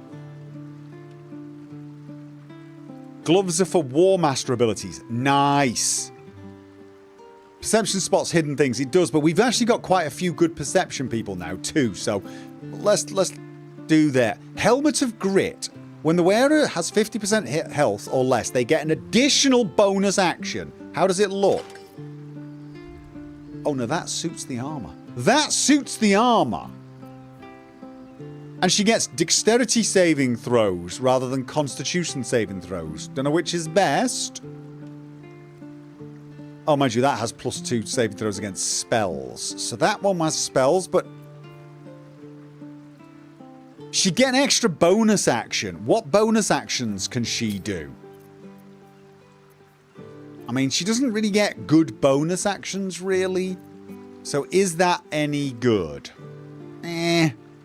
Gloves are for War Master abilities. Nice. Perception spots hidden things. It does, but we've actually got quite a few good perception people now too. So let's do that. Helmet of Grit. When the wearer has 50% hit health or less, they get an additional bonus action. How does it look? Oh no, that suits the armor. That suits the armor. And she gets dexterity saving throws rather than constitution saving throws. Don't know which is best. Oh, mind you, that has +2 saving throws against spells. So that one has spells, but... She get an extra bonus action. What bonus actions can she do? I mean, she doesn't really get good bonus actions, really. So is that any good?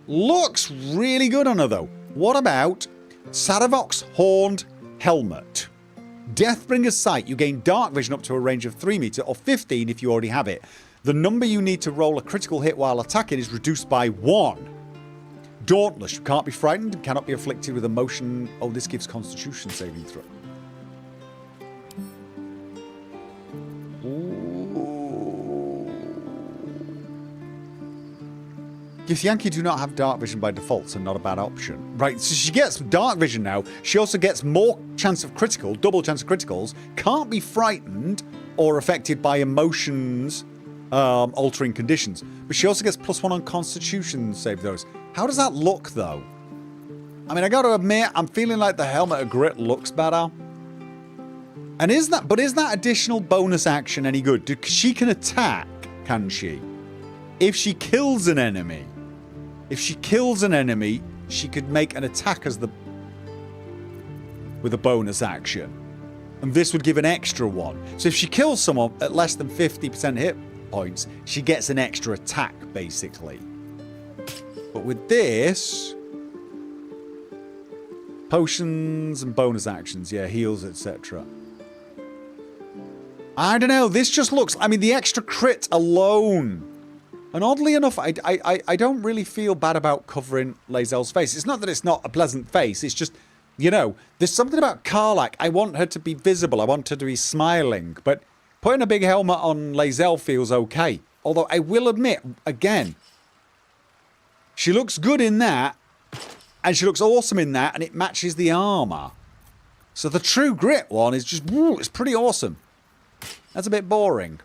Looks really good on her, though. What about Saravok's Horned Helmet? Deathbringer's Sight. You gain dark vision up to a range of 3 meters or 15 if you already have it. The number you need to roll a critical hit while attacking is reduced by 1. Dauntless. You can't be frightened and cannot be afflicted with emotion. Oh, this gives constitution saving throw. Githyanki do not have dark vision by default, so not a bad option. Right, so she gets dark vision now. She also gets more chance of critical, double chance of criticals, can't be frightened or affected by emotions altering conditions. But she also gets +1 on constitution save those. How does that look, though? I mean, I gotta admit, I'm feeling like the Helmet of Grit looks better. And is that additional bonus action any good? She can attack, can she? If she kills an enemy. If she kills an enemy, she could make an attack as with a bonus action. And this would give an extra one. So if she kills someone at less than 50% hit points, she gets an extra attack, basically. But with this... potions and bonus actions, yeah, heals, etc. I don't know, this just looks... I mean, the extra crit alone... And oddly enough, I don't really feel bad about covering Lae'zel's face. It's not that it's not a pleasant face, it's just... You know, there's something about Karlach. I want her to be visible. I want her to be smiling. But putting a big helmet on Lae'zel feels okay. Although I will admit, again, she looks good in that. And she looks awesome in that. And it matches the armor. So the True Grit one is just, woo, it's pretty awesome. That's a bit boring.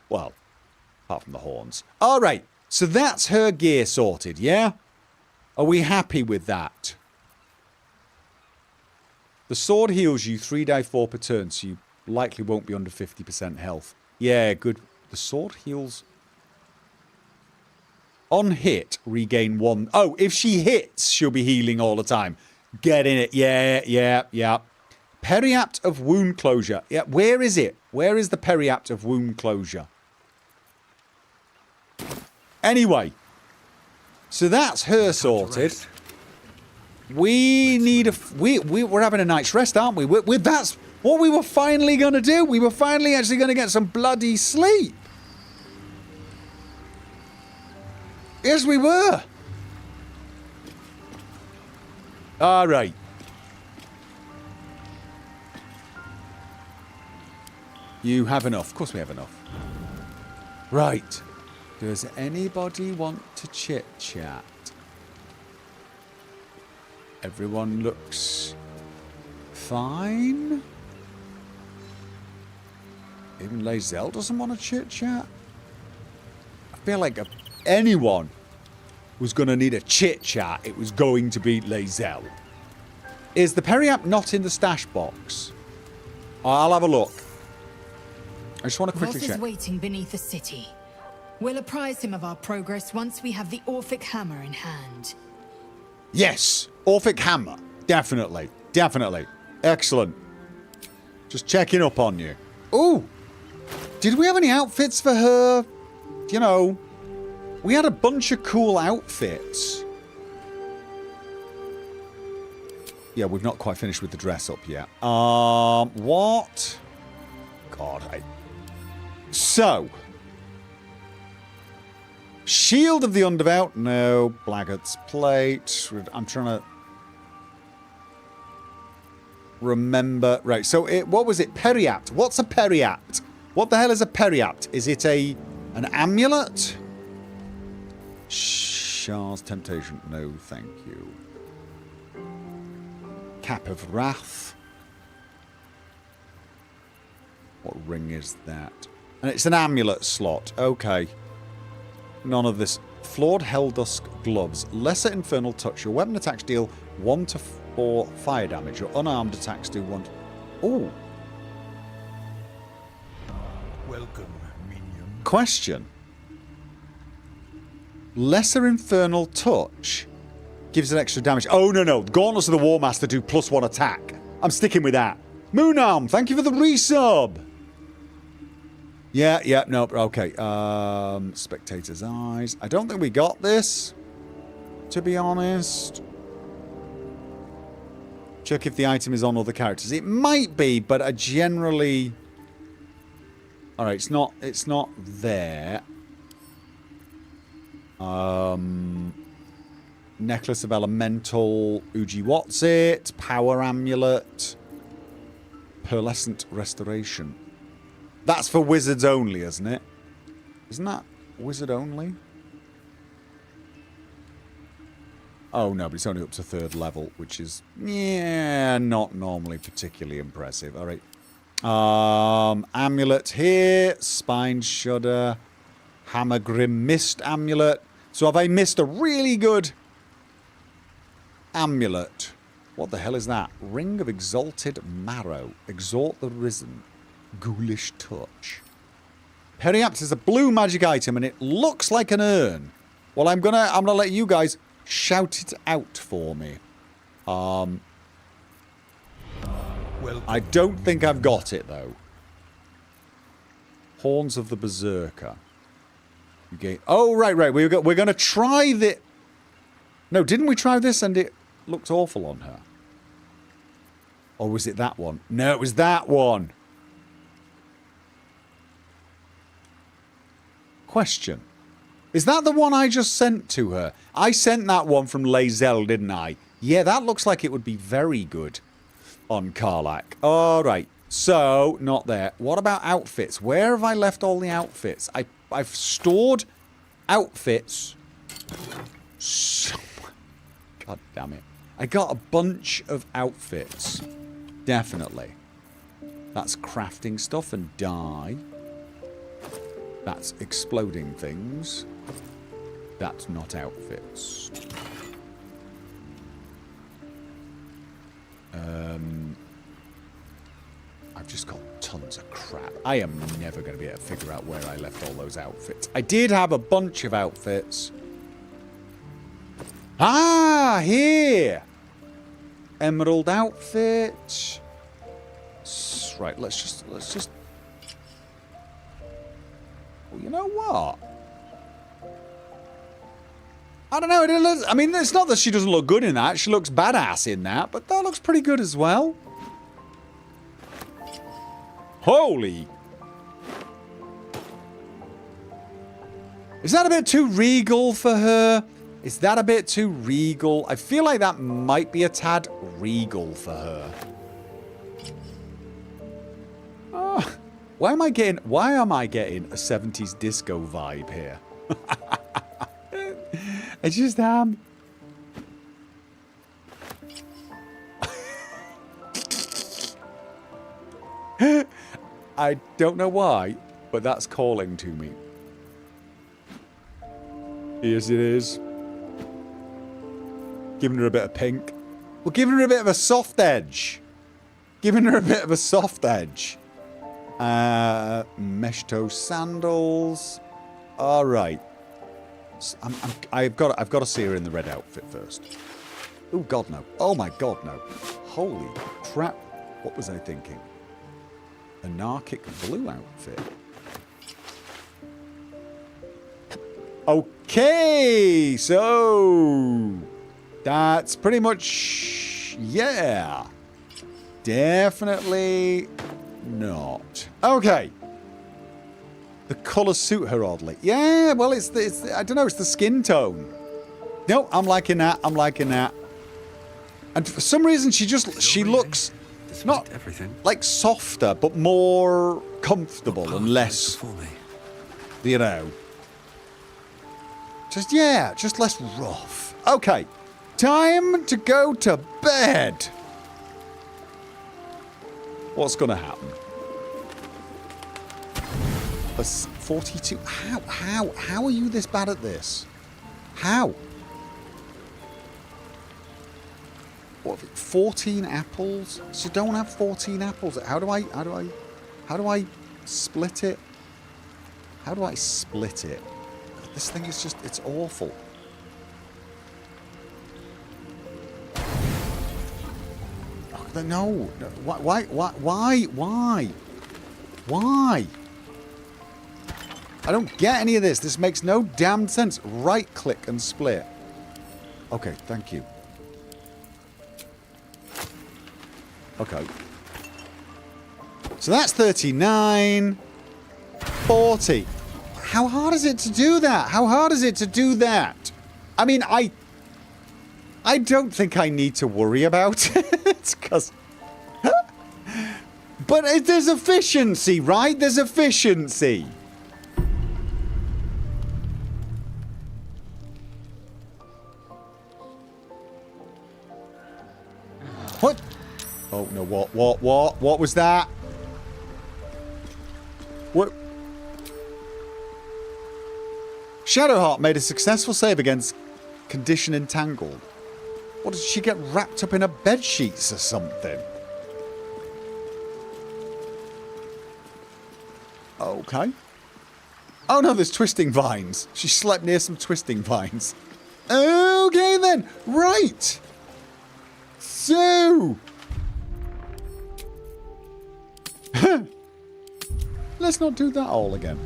Well, apart from the horns. All right. So that's her gear sorted, yeah? Are we happy with that? The sword heals you 3d4 per turn, so you likely won't be under 50% health. Yeah, good. The sword heals... On hit, regain 1... Oh, if she hits, she'll be healing all the time. Get in it. Yeah. Periapt of Wound Closure. Yeah, where is it? Where is the Periapt of Wound Closure? Anyway. So that's her sorted. We need a... We're having a night's rest, aren't we? That's what we were finally going to do. We were finally actually going to get some bloody sleep. Yes, we were. All right. You have enough. Of course we have enough. Right. Does anybody want to chit-chat? Everyone looks fine. Even Lae'zel doesn't want to chit-chat. I feel like if anyone was going to need a chit-chat, it was going to be Lae'zel. Is the Periapt not in the stash box? I'll have a look. I just want to quickly Voss check. is waiting beneath the city. We'll apprise him of our progress once we have the Orphic Hammer in hand. Yes, Orphic Hammer. Definitely. Excellent. Just checking up on you. Ooh. Did we have any outfits for her? You know, we had a bunch of cool outfits. Yeah, we've not quite finished with the dress up yet. What? God, So. Shield of the Undevout? No. Blaggart's Plate. I'm trying to remember. Right, so what was it? Periapt. What's a Periapt? What the hell is a Periapt? Is it an amulet? Char's Temptation. No, thank you. Cap of Wrath. What ring is that? And it's an amulet slot. Okay. None of this. Flawed Helldusk Gloves. Lesser Infernal Touch. Your weapon attacks deal 1 to 4 fire damage. Your unarmed attacks do 1 to... Ooh. Welcome, minion. Question. Lesser Infernal Touch gives an extra damage. Oh, no. Gauntlets of the War Master do +1 attack. I'm sticking with that. Moonarm, thank you for the resub. Yeah, no, okay. Spectator's Eyes. I don't think we got this, to be honest. Check if the item is on other characters. It might be, but I generally... Alright, it's not there. Necklace of Elemental. Uji what's it? Power Amulet. Pearlescent Restoration. That's for wizards only, isn't it? Isn't that wizard only? Oh, no, but it's only up to 3rd level, which is, yeah, not normally particularly impressive. All right. Amulet here. Spine Shudder. Hammer Grim Mist Amulet. So have I missed a really good Amulet. What the hell is that? Ring of Exalted Marrow. Exalt the Risen. Ghoulish Touch. Periapt is a blue magic item and it looks like an urn. Well, I'm gonna let you guys shout it out for me. I don't think I've got it though. Horns of the Berserker. You get. Oh right. We're gonna try the. No, didn't we try this and it looked awful on her? Or was it that one? No, it was that one. Question. Is that the one I just sent to her? I sent that one from Lae'zel, didn't I? Yeah, that looks like it would be very good on Karlach. Alright. So, not there. What about outfits? Where have I left all the outfits? I've stored outfits. So, God damn it. I got a bunch of outfits. Definitely. That's crafting stuff and dye. That's exploding things. That's not outfits. I've just got tons of crap. I am never going to be able to figure out where I left all those outfits. I did have a bunch of outfits. Ah, here! Emerald outfit. Right, let's just... Well, you know what? I don't know. I mean, it's not that she doesn't look good in that. She looks badass in that, but that looks pretty good as well. Holy! Is that a bit too regal for her? Is that a bit too regal? I feel like that might be a tad regal for her. Oh, why am I getting a 70s disco vibe here? I just am. I don't know why, but that's calling to me. Yes, it is. Giving her a bit of pink. We're giving her a bit of a soft edge. Giving her a bit of a soft edge. Mesh toe sandals. All right. I've got to see her in the red outfit first. Oh God, no! Oh my God, no! Holy crap! What was I thinking? Anarchic blue outfit. Okay, so that's pretty much, yeah. Definitely not. Okay. The colours suit her oddly. Yeah, well, it's I don't know, it's the skin tone. No, I'm liking that. I'm liking that. And for some reason, she looks not like softer, but more comfortable and less, you know. Just less rough. Okay, time to go to bed. What's gonna happen? Plus 42. How are you this bad at this? How? What? 14 apples? So don't have 14 apples. How do I split it? How do I split it? This thing is just, it's awful. Oh, no. Why? I don't get any of this. This makes no damn sense. Right click and split. Okay, thank you. Okay. So that's 39. 40. How hard is it to do that? How hard is it to do that? I mean, I don't think I need to worry about it, because... But there's efficiency, right? There's efficiency. What? Oh, no, what was that? What? Shadowheart made a successful save against Condition Entangled. What, did she get wrapped up in her bed sheets or something? Okay. Oh no, there's twisting vines. She slept near some twisting vines. Okay then. Right. So. Let's not do that all again.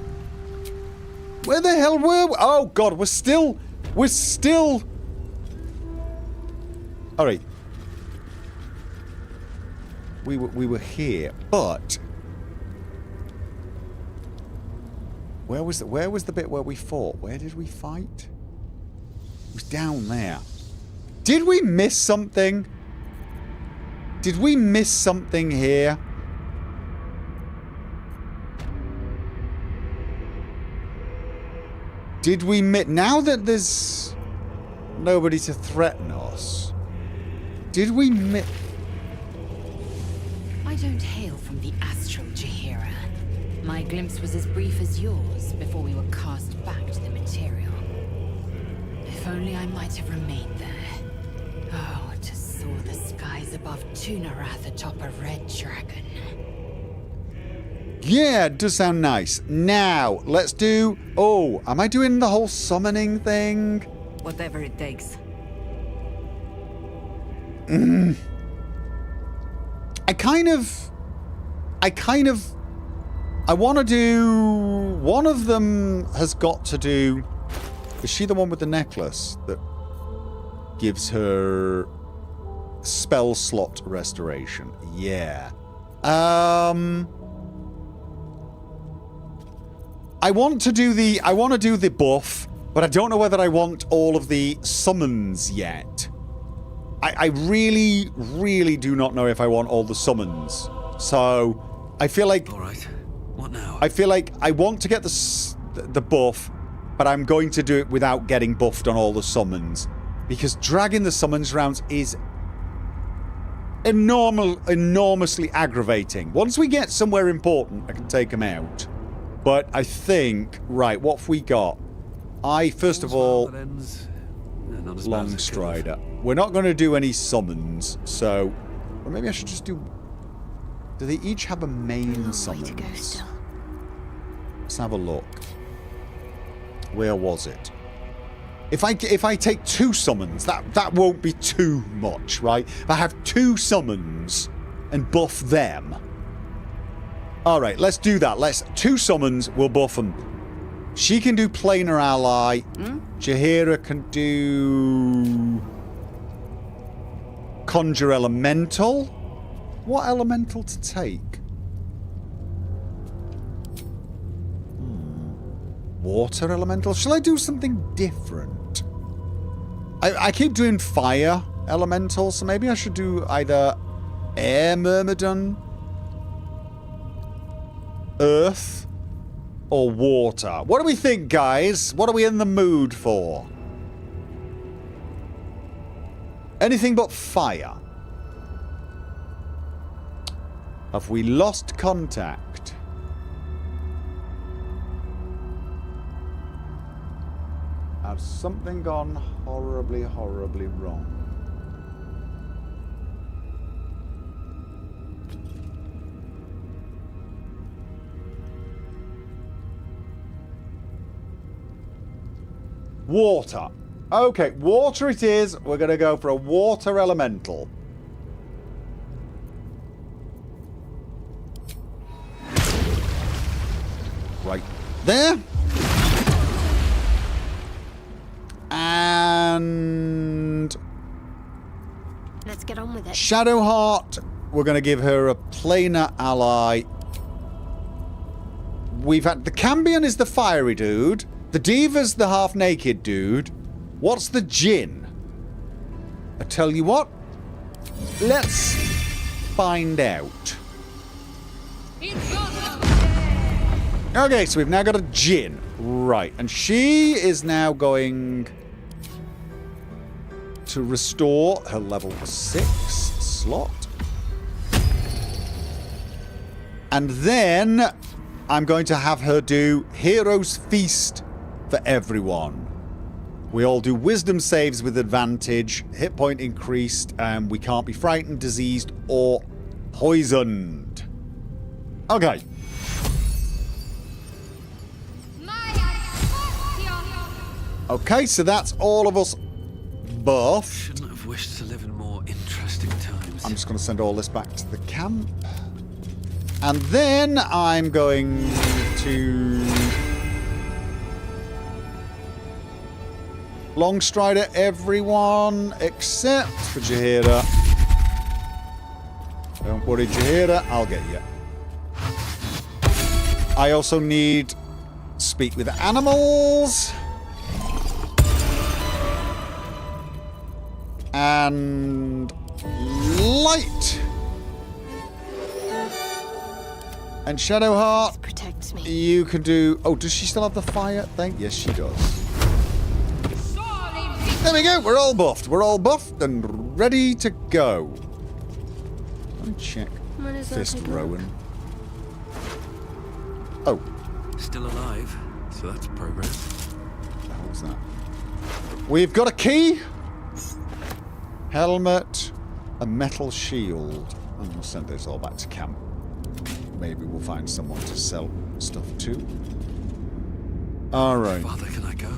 Where the hell were we? Oh god, we're still... Alright. We were here, but... Where was the bit where we fought? Where did we fight? It was down there. Did we miss something? Did we miss something here? Did we miss... Now that there's nobody to threaten us, did we miss... I don't hail from the astral Jahira. My glimpse was as brief as yours before we were cast back to the material. If only I might have remained there. Oh, to soar the skies above Tunarath atop a red dragon. Yeah, it does sound nice. Now, let's do... Oh, am I doing the whole summoning thing? Whatever it takes. I want to do... One of them has got to do... Is she the one with the necklace that gives her spell slot restoration? Yeah. I want to do the buff, but I don't know whether I want all of the summons yet. I really, really do not know if I want all the summons. So, I feel like... Alright, what now? I feel like I want to get the buff, but I'm going to do it without getting buffed on all the summons. Because dragging the summons rounds is enormously aggravating. Once we get somewhere important, I can take them out. But I think... Right, what have we got? First of all... Long Strider. We're not going to do any summons, so... Or maybe I should just do... Do they each have a main summons? Let's have a look. Where was it? If I take 2 summons, that won't be too much, right? If I have 2 summons and buff them... Alright, let's do that. 2 summons, we'll buff them. She can do Planar Ally. Jahira can do... Conjure Elemental. What elemental to take? Water Elemental? Shall I do something different? I keep doing Fire Elemental, so maybe I should do either Air Myrmidon, Earth, or Water. What do we think, guys? What are we in the mood for? Anything but Fire. Have we lost contact? Has something gone horribly, horribly wrong? Water. Okay, water it is. We're going to go for a water elemental. Right there. And... Let's get on with it. Shadowheart. We're going to give her a planar ally. We've had... The Cambion is the fiery dude. The Diva's the half-naked dude. What's the Djinn? I tell you what. Let's find out. Okay, so we've now got a Djinn. Right, and she is now going to restore her level 6 slot. And then I'm going to have her do Hero's Feast for everyone. We all do wisdom saves with advantage. Hit point increased. We can't be frightened, diseased, or poisoned. Okay. Okay, so that's all of us buffed. Shouldn't have wished to live in more interesting times. I'm just going to send all this back to the camp. And then I'm going to Longstrider everyone except for Jaheira. Don't worry, Jaheira, I'll get you. I also need speak with animals. And light. And Shadowheart, Protects me. you can do... Oh, does she still have the fire thing? Yes, she does. There we go. We're all buffed. We're all buffed and ready to go. Let me check. Fist Rowan. Oh. Still alive, so that's progress. What the hell was that? We've got a key. Helmet. A metal shield. I'm going to send this all back to camp. Maybe we'll find someone to sell stuff to. Alright. Father, can I go?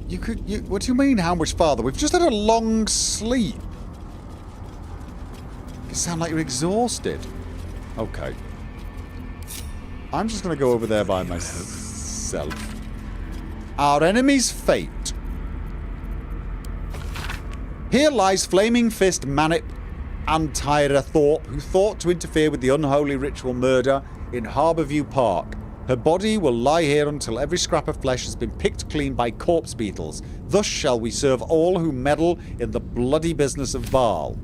You could... what do you mean, how much farther? We've just had a long sleep. You sound like you're exhausted. Okay. I'm just going to go over there by myself. Our enemy's fate. Here lies Flaming Fist Manip Antira Thorpe, who thought to interfere with the unholy ritual murder in Harbourview Park. Her body will lie here until every scrap of flesh has been picked clean by corpse beetles. Thus shall we serve all who meddle in the bloody business of Baal.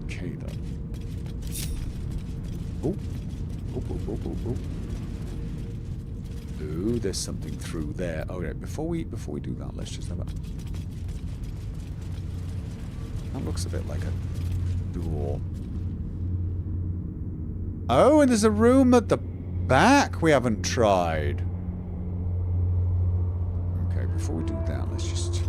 Okay, then. Oh. Ooh, there's something through there. Oh, yeah. Before we do that, let's just have a... That looks a bit like a door. Oh, and there's a room at the back we haven't tried. Okay, before we do that, let's just...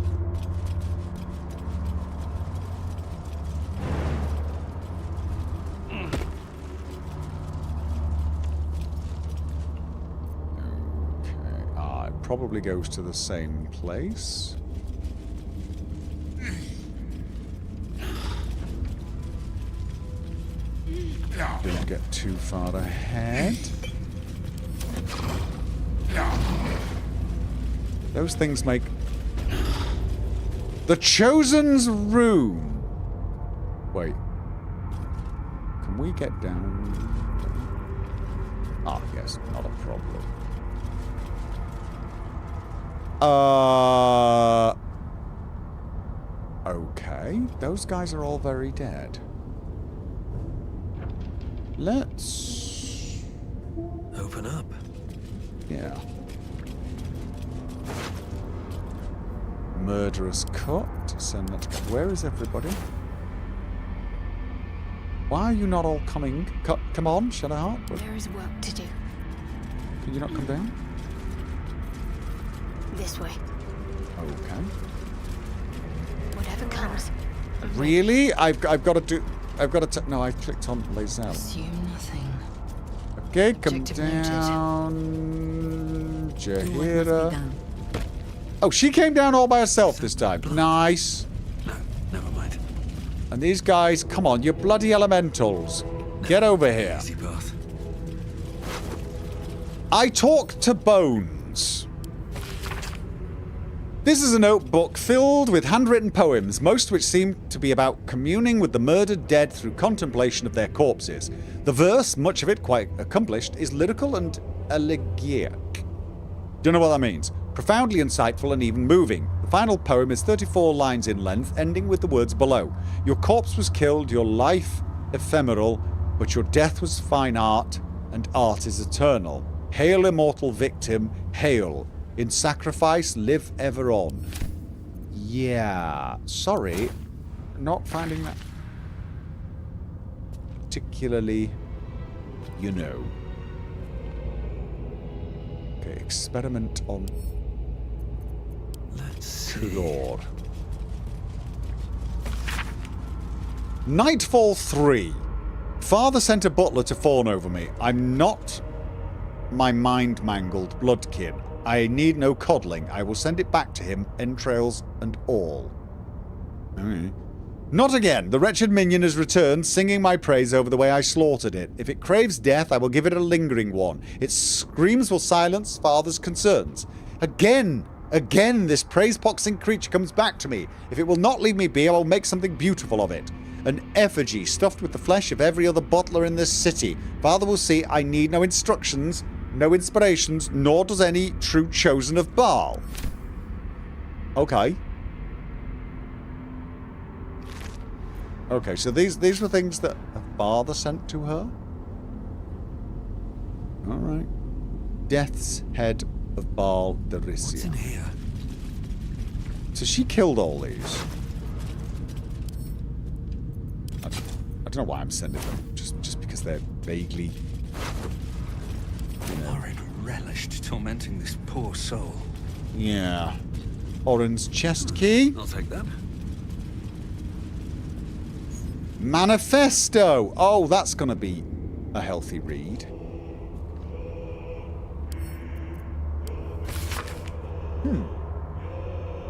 Okay, it probably goes to the same place. Don't get too far ahead. Those things make... The Chosen's Room! Wait. Can we get down? Ah, yes, not a problem. Okay. Those guys are all very dead. Let's... Open up. Yeah. Murderous cut. Send that to... Where is everybody? Why are you not all coming? Come on, Shadowheart. There is work to do. Can you not come down? This way. Okay. Whatever comes. Really? I've got to do... I've got to... No, I've clicked on Lazelle. Assume nothing. Okay, come Objective noted. down. Who wants me Jaheira. down? Oh, she came down all by herself this time. Nice. No, never mind. And these guys, come on, you bloody elementals. Get over here. Easy path. I talk to bones. This is a notebook filled with handwritten poems, most which seem to be about communing with the murdered dead through contemplation of their corpses. The verse, much of it quite accomplished, is lyrical and elegiac. Don't know what that means. Profoundly insightful and even moving. The final poem is 34 lines in length, ending with the words below. Your corpse was killed, your life ephemeral, but your death was fine art, and art is eternal. Hail, immortal victim, hail. In sacrifice, live ever on. Yeah. Sorry. Not finding that particularly, you know. Okay, experiment on Let's see. Lord. Nightfall 3. Father sent a butler to fawn over me. I'm not my mind-mangled bloodkin. I need no coddling. I will send it back to him, entrails and all. Not again. The wretched minion has returned, singing my praise over the way I slaughtered it. If it craves death, I will give it a lingering one. Its screams will silence father's concerns. Again, this praise-poxing creature comes back to me. If it will not leave me be, I will make something beautiful of it. An effigy stuffed with the flesh of every other butler in this city. Father will see I need no instructions, no inspirations, nor does any true chosen of Baal. Okay. Okay, so these were things that her father sent to her? Alright. Death's head of Baal What's in Derisia. here? So she killed all these. I don't know why I'm sending them. Just because they're vaguely... Orin relished tormenting this poor soul. Yeah. Orin's chest key. I'll take that. Manifesto. Oh, that's going to be a healthy read.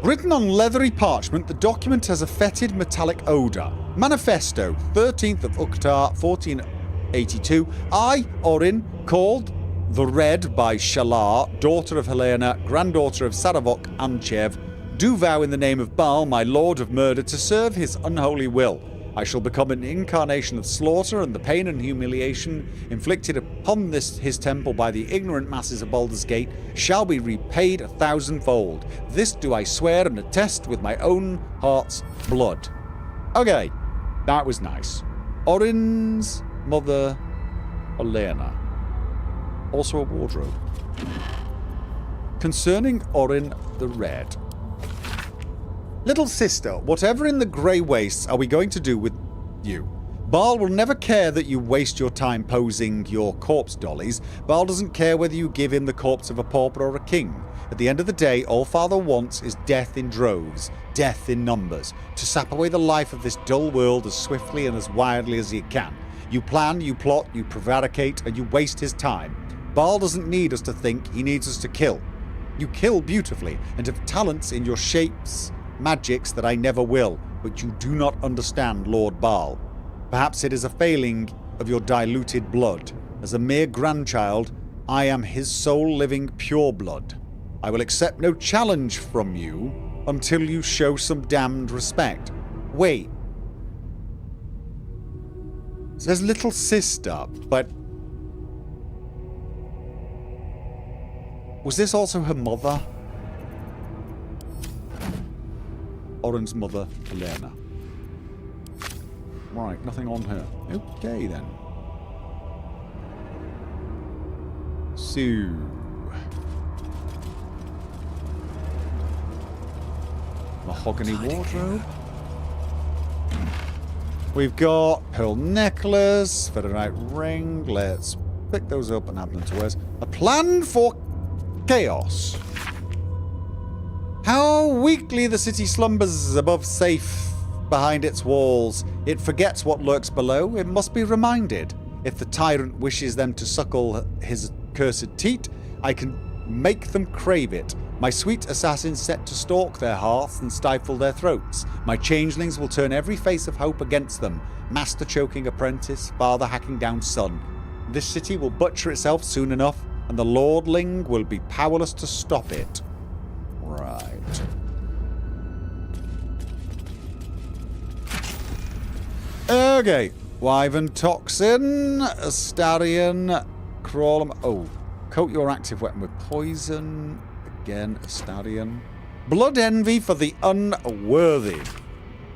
Written on leathery parchment, the document has a fetid metallic odour. Manifesto, 13th of Ukhtar, 1482. I, Orin, called the Red by Shalar, daughter of Helena, granddaughter of Saravok Anchev, do vow in the name of Baal, my lord of murder, to serve his unholy will. I shall become an incarnation of slaughter, and the pain and humiliation inflicted upon his temple by the ignorant masses of Baldur's Gate shall be repaid 1,000-fold. This do I swear and attest with my own heart's blood. Okay, that was nice. Orin's mother, Elena. Also a wardrobe. Concerning Orin the Red. Little sister, whatever in the grey wastes are we going to do with you? Baal will never care that you waste your time posing your corpse dollies. Baal doesn't care whether you give him the corpse of a pauper or a king. At the end of the day, all Father wants is death in droves, death in numbers, to sap away the life of this dull world as swiftly and as wildly as he can. You plan, you plot, you prevaricate, and you waste his time. Baal doesn't need us to think, he needs us to kill. You kill beautifully, and have talents in your shapes, magics that I never will, but you do not understand Lord Baal. Perhaps it is a failing of your diluted blood. As a mere grandchild, I am his sole living pure blood. I will accept no challenge from you until you show some damned respect. Wait. It says little sister, but... was this also her mother? Orin's mother, Helena. Right, nothing on her. Okay, then. So... mahogany wardrobe. We've got pearl necklace, featherite ring. Let's pick those up and add them to us. A plan for chaos. How weakly the city slumbers above safe behind its walls. It forgets what lurks below. It must be reminded. If the tyrant wishes them to suckle his cursed teat, I can make them crave it. My sweet assassins set to stalk their hearths and stifle their throats. My changelings will turn every face of hope against them. Master choking apprentice, father hacking down son. This city will butcher itself soon enough, and the lordling will be powerless to stop it. Right. Okay. Wyvern Toxin, Astarion, Crawler... oh. Coat your active weapon with poison. Again, Astarion. Blood envy for the unworthy.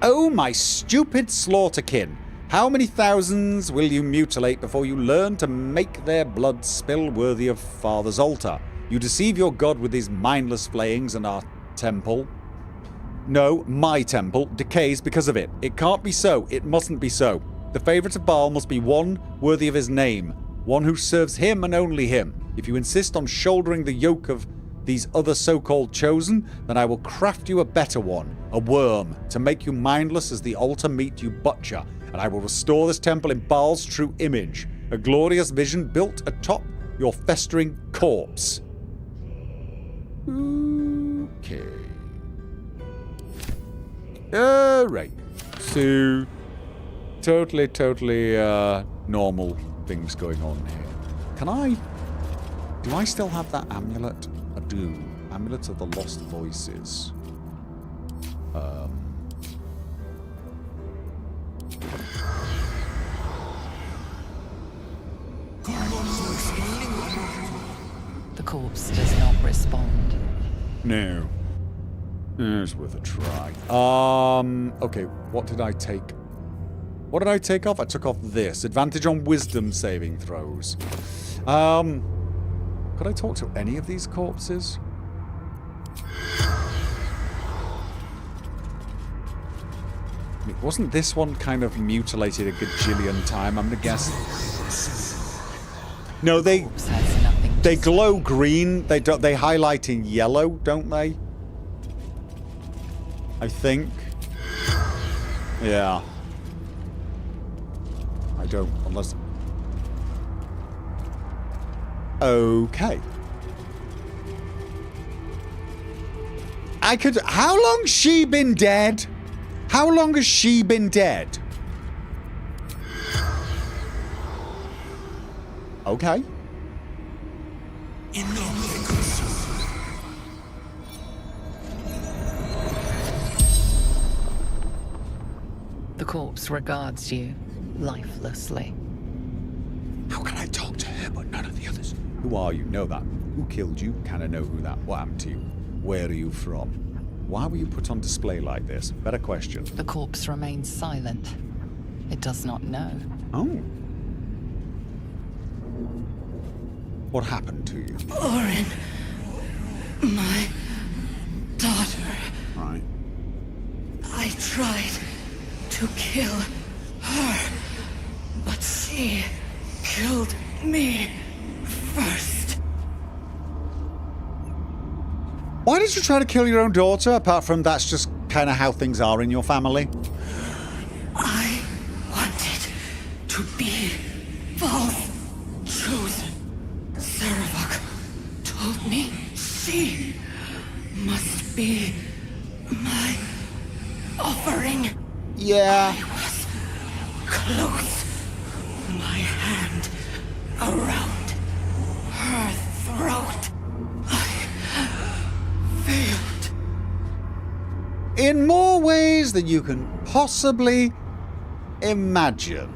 Oh, my stupid slaughterkin. How many thousands will you mutilate before you learn to make their blood spill worthy of Father's altar? You deceive your god with his mindless flayings, and our temple... no, my temple decays because of it. It can't be so. It mustn't be so. The favourite of Baal must be one worthy of his name. One who serves him and only him. If you insist on shouldering the yoke of these other so-called chosen, then I will craft you a better one, a worm, to make you mindless as the altar meat you butcher, and I will restore this temple in Baal's true image, a glorious vision built atop your festering corpse. Okay. Right. So, totally normal things going on here. Can I... Do I still have that amulet? I do. Amulet of the Lost Voices. The corpse does not respond. No. It's worth a try. Okay, what did I take? What did I take off? I took off this. Advantage on wisdom saving throws. Could I talk to any of these corpses? I mean, wasn't this one kind of mutilated a gajillion time? I'm gonna guess. No, they glow green. They highlight in yellow, don't they? I think. Yeah. I don't, unless... Okay. I could... How long's she been dead? How long has she been dead? Okay. The corpse regards you lifelessly. How can I talk to her but none of the others? Who are you? Know that. Who killed you? Can I know who that? What happened to you? Where are you from? Why were you put on display like this? Better question. The corpse remains silent. It does not know. Oh. What happened to you? Orin, my daughter. Right. I tried to kill her, but she killed me first. Why did you try to kill your own daughter, apart from that's just kind of how things are in your family? I wanted to be Baal's chosen. Saravak told me she must be my offering. Yeah. I was close. My hand around her throat. I failed. In more ways than you can possibly imagine.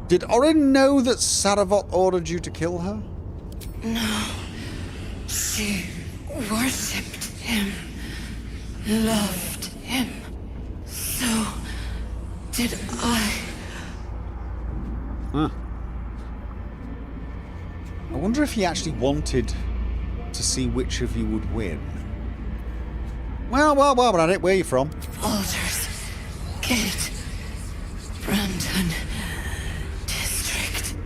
Did Orin know that Saravot ordered you to kill her? No. She worshipped him. Loved him. So did I. Huh. I wonder if he actually wanted to see which of you would win. Well, we're at it. Where are you from? Baldur's Gate. Brandon District.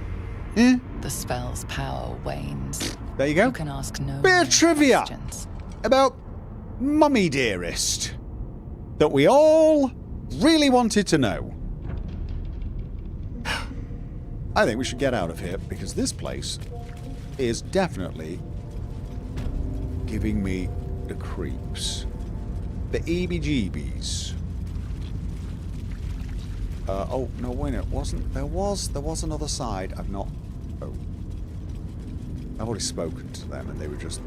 Yeah. The spell's power wanes. There you go. You can ask no Bit more of trivia questions. about Mummy Dearest that we all really wanted to know. I think we should get out of here because this place is definitely giving me the creeps. The EBGBs. Oh, no, wait, it wasn't. There was another side. I've not... Oh. I've already spoken to them and they were just...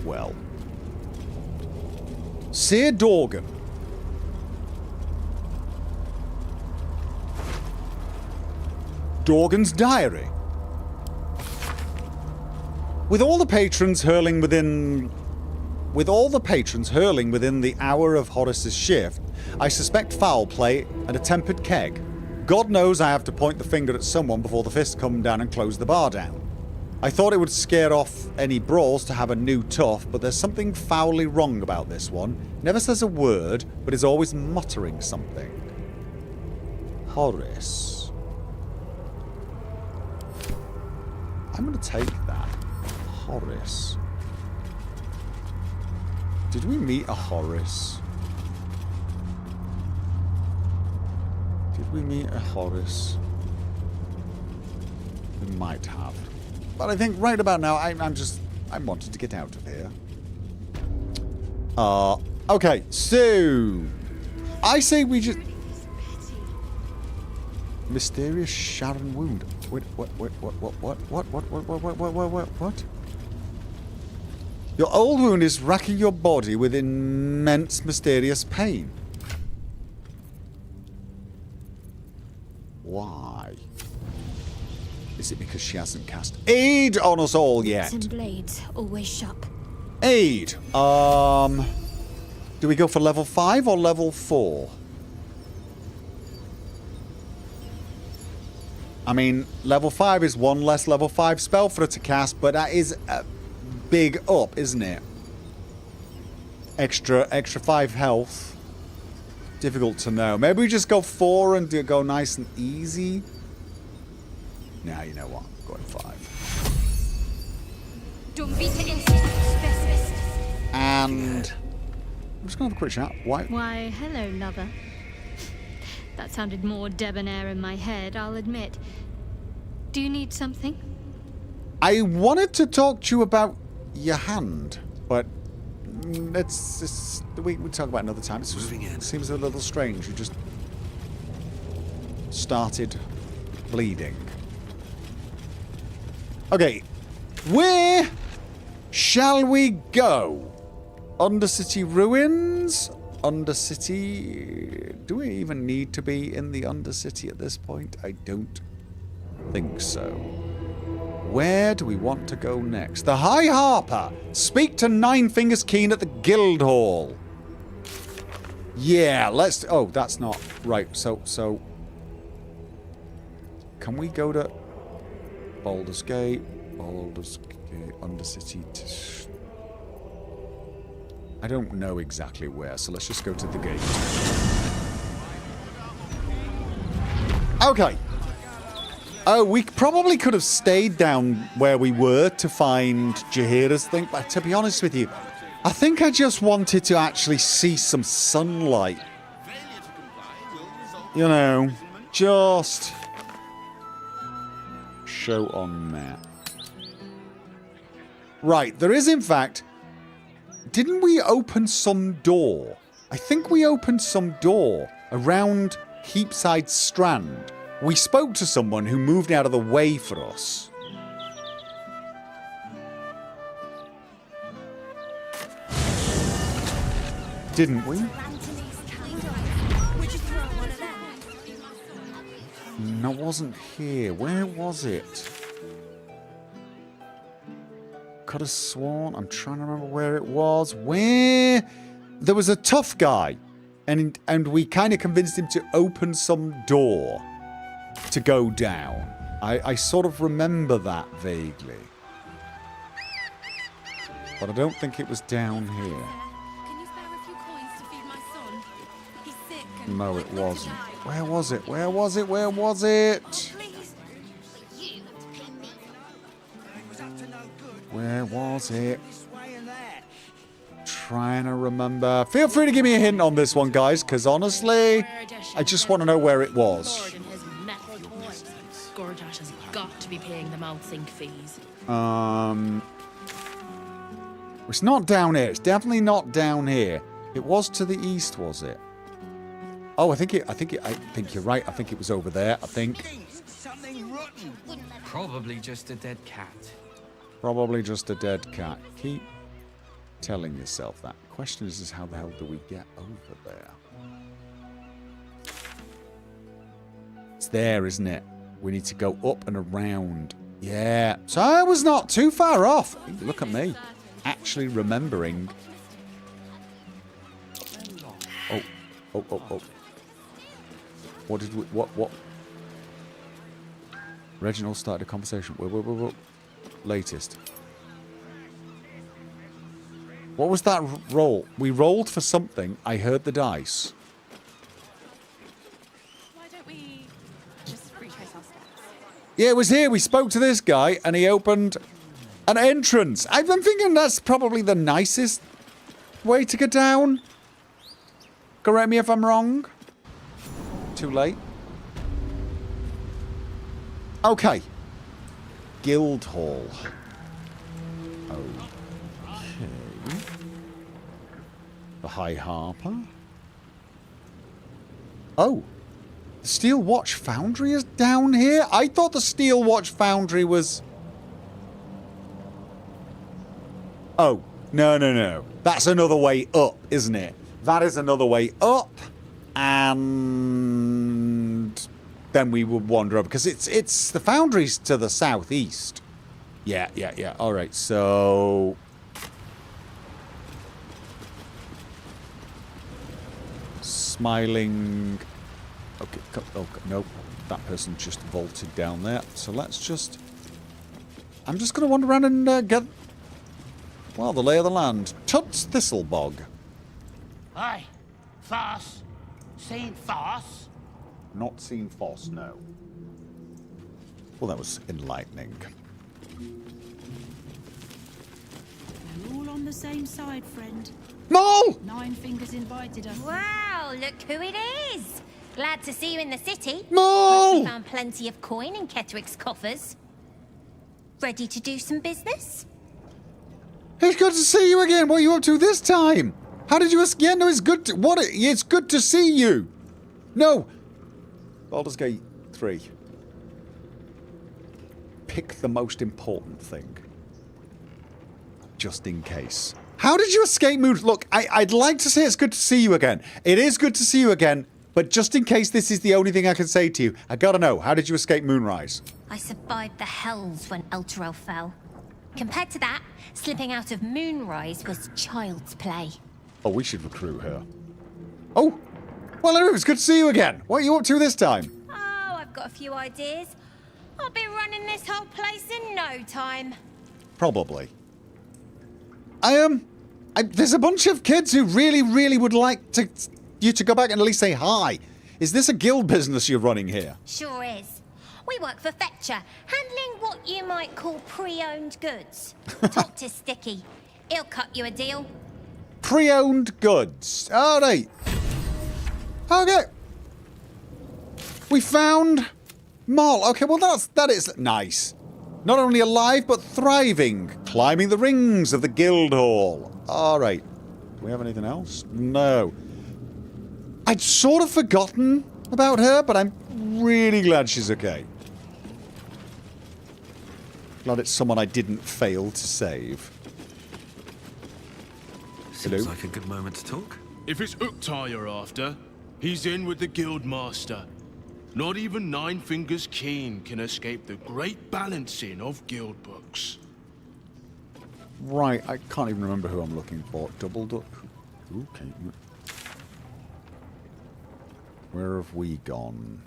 Well. Seer Dorgan. Dorgan's diary. With all the patrons hurling within the hour of Horace's shift, I suspect foul play and a tempered keg. God knows I have to point the finger at someone before the fists come down and close the bar down. I thought it would scare off any brawls to have a new tough, but there's something foully wrong about this one. Never says a word, but is always muttering something. Horace. I'm going to take that. Horace. Did we meet a Horace? Did we meet a Horace? We might have. But I think right about now, I'm wanting to get out of here. Okay, so I say we just mysterious Sharon wound. Wait, what? Your old wound is racking your body with immense mysterious pain. Why? Is it because she hasn't cast aid on us all yet? And blades always sharp. Aid. Do we go for level 5 or level 4? I mean, level 5 is one less level 5 spell for her to cast, but that is a big up, isn't it? Extra 5 health. Difficult to know. Maybe we just go 4 and go nice and easy. Nah, you know what? I'm going 5. And I'm just gonna have a quick chat. Why? Why, hello, lover. That sounded more debonair in my head, I'll admit. Do you need something? I wanted to talk to you about your hand, but we talk about it another time. It seems a little strange. You just started bleeding. Okay, where shall we go? Undercity ruins? Undercity? Do we even need to be in the Undercity at this point? I don't think so. Where do we want to go next? The High Harper. Speak to Nine Fingers Keene at the Guild Hall. Yeah, let's... Oh, that's not... Right, so... Can we go to... Baldur's Gate, Undercity... I don't know exactly where, so let's just go to the gate. Okay. Oh, we probably could have stayed down where we were to find Jaheira's thing, but to be honest with you, I think I just wanted to actually see some sunlight. You know, just... Show on map. Right, there is in fact... Didn't we open some door? I think we opened some door around Heapside Strand. We spoke to someone who moved out of the way for us. Didn't we? No, it wasn't here. Where was it? Could have sworn. I'm trying to remember where it was. Where? There was a tough guy. And we kind of convinced him to open some door to go down. I sort of remember that vaguely. But I don't think it was down here. No, it wasn't. Where was it? Where was it? Where was it? Where was it? Trying to remember. Feel free to give me a hint on this one, guys, because honestly, I just want to know where it was. Gortash has got to be paying them out sync fees. It's not down here. It's definitely not down here. It was to the east, was it? Oh, I think you're right. I think it was over there. I think. Probably just a dead cat. Probably just a dead cat. Keep telling yourself that. The question is how the hell do we get over there? It's there, isn't it? We need to go up and around. Yeah. So I was not too far off. Look at me. Actually remembering. Oh. What did we... What? Reginald started a conversation. Whoa. Latest. What was that roll? We rolled for something. I heard the dice. Why don't we just retrace our steps? Yeah, it was here. We spoke to this guy and he opened An entrance. I'm thinking that's probably the nicest way to get down. Correct me if I'm wrong. Too late. Okay. Guildhall. Okay. The High Harper. Oh. The Steel Watch Foundry is down here? I thought the Steel Watch Foundry was... Oh. No. That's another way up, isn't it? That is another way up. And... then we would wander up. Because it's the Foundry's to the southeast. Yeah. Alright, so... Smiling... Okay, nope. That person just vaulted down there. So let's just... I'm just going to wander around and get... well, the lay of the land. Tut's Thistlebog. Hey, Foss. Seen Foss? Not seen Foss, no. Well, that was enlightening. We're all on the same side, friend. Mole! Nine Fingers invited us. Wow, look who it is. Glad to see you in the city. Mole! We found plenty of coin in Ketterick's coffers. Ready to do some business? It's good to see you again. What are you up to this time? How did you... yeah, no, it's good to... what? It's good to see you. No. Baldur's Gate 3. Pick the most important thing. Just in case. How did you escape Moon? Look, I'd like to say it's good to see you again. It is good to see you again, but just in case this is the only thing I can say to you, I gotta know, how did you escape Moonrise? I survived the hells when Elturel fell. Compared to that, slipping out of Moonrise was child's play. Oh, we should recruit her. Oh! Well, anyway, it's good to see you again. What are you up to this time? Oh, I've got a few ideas. I'll be running this whole place in no time. Probably. There's a bunch of kids who really would like you to go back and at least say hi. Is this a guild business you're running here? Sure is. We work for Fetcher, handling what you might call pre-owned goods. Talk to Sticky. He'll cut you a deal. Pre-owned goods. All right. Okay. We found Mol. Okay, well that is nice. Not only alive, but thriving. Climbing the rings of the Guildhall. All right. Do we have anything else? No. I'd sort of forgotten about her, but I'm really glad she's okay. Glad it's someone I didn't fail to save. Seems like a good moment to talk. If it's Uktar you're after, he's in with the Guildmaster. Not even Nine Fingers Keene can escape the great balancing of guild books. Right, I can't even remember who I'm looking for. Double Duck. Okay. Where have we gone?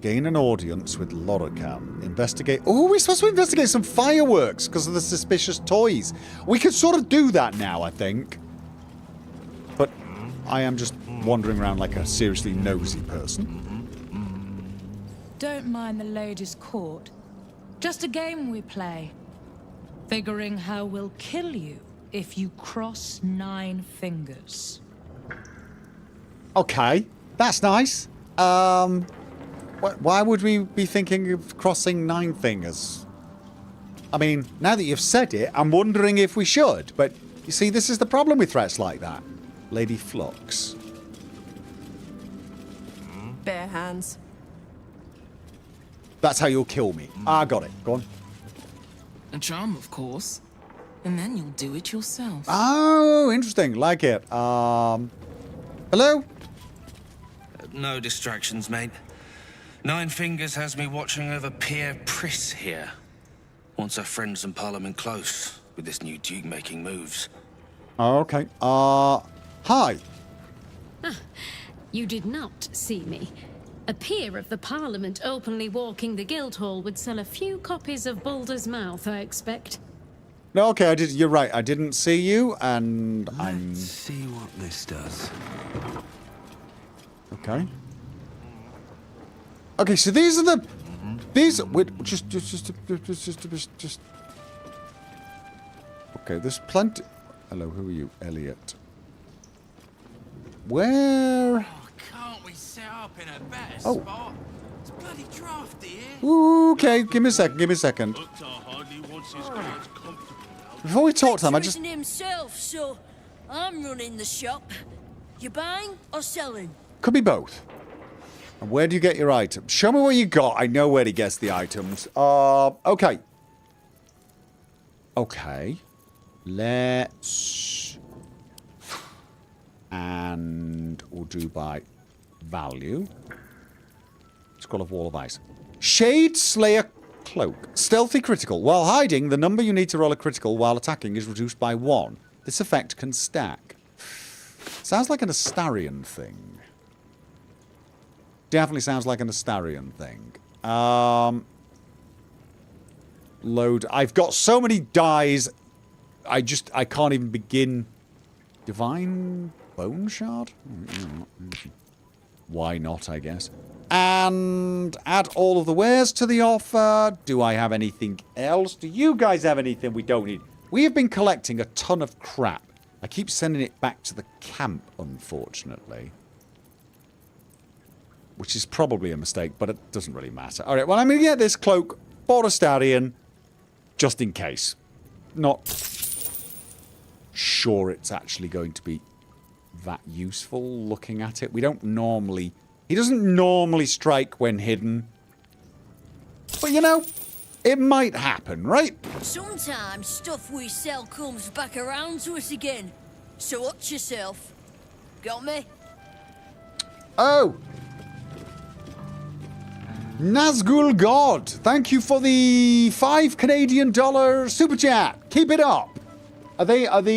Gain an audience with Loricam. Investigate... oh, we're supposed to investigate some fireworks because of the suspicious toys. We could sort of do that now, I think. But I am just wandering around like a seriously nosy person. Don't mind the ladies' court. Just a game we play. Figuring how we'll kill you if you cross 9 fingers. Okay, that's nice. Why would we be thinking of crossing 9 fingers? I mean, now that you've said it, I'm wondering if we should. But, you see, this is the problem with threats like that. Lady Flux. Bare hands. That's how you'll kill me. I got it. Go on. A charm, of course. And then you'll do it yourself. Oh, interesting. Like it. Hello? No distractions, mate. Nine Fingers has me watching over Pierre Priss here. Wants our friends in Parliament close with this new Duke making moves. Oh, okay. Hi. You did not see me. A peer of the Parliament openly walking the Guildhall would sell a few copies of Baldur's Mouth, I expect. No, okay, I did. You're right. I didn't see you, and Let's see what this does. Okay. Okay, so these are the... these... wait, just... Okay, there's plenty... Hello, who are you? Elliot. Where... Can't we set up in a better Oh. spot? It's bloody drafty here. Okay, give me a second. Before we talk to them, I just... Isn't himself, so I'm running the shop. You buying or selling? Could be both. And where do you get your items? Show me what you got. I know where to get the items. Okay. Okay. Let's... And we'll do by value. Scroll of Wall of Ice. Shade Slayer Cloak. Stealthy critical. While hiding, the number you need to roll a critical while attacking is reduced by 1. This effect can stack. Sounds like an Astarion thing. Definitely sounds like an Astarion thing. Load. I've got so many dies. I can't even begin. Divine Bone Shard? Why not, I guess. And add all of the wares to the offer. Do I have anything else? Do you guys have anything we don't need? We have been collecting a ton of crap. I keep sending it back to the camp, unfortunately. Which is probably a mistake, but it doesn't really matter. Alright, well, I'm going to get this cloak for Astarion, just in case. Not sure it's actually going to be that useful looking at it. We don't normally... He doesn't normally strike when hidden. But, you know, it might happen, right? Sometimes stuff we sell comes back around to us again. So watch yourself. Got me? Oh! Nazgul God, thank you for the $5 Canadian super chat. Keep it up. Are the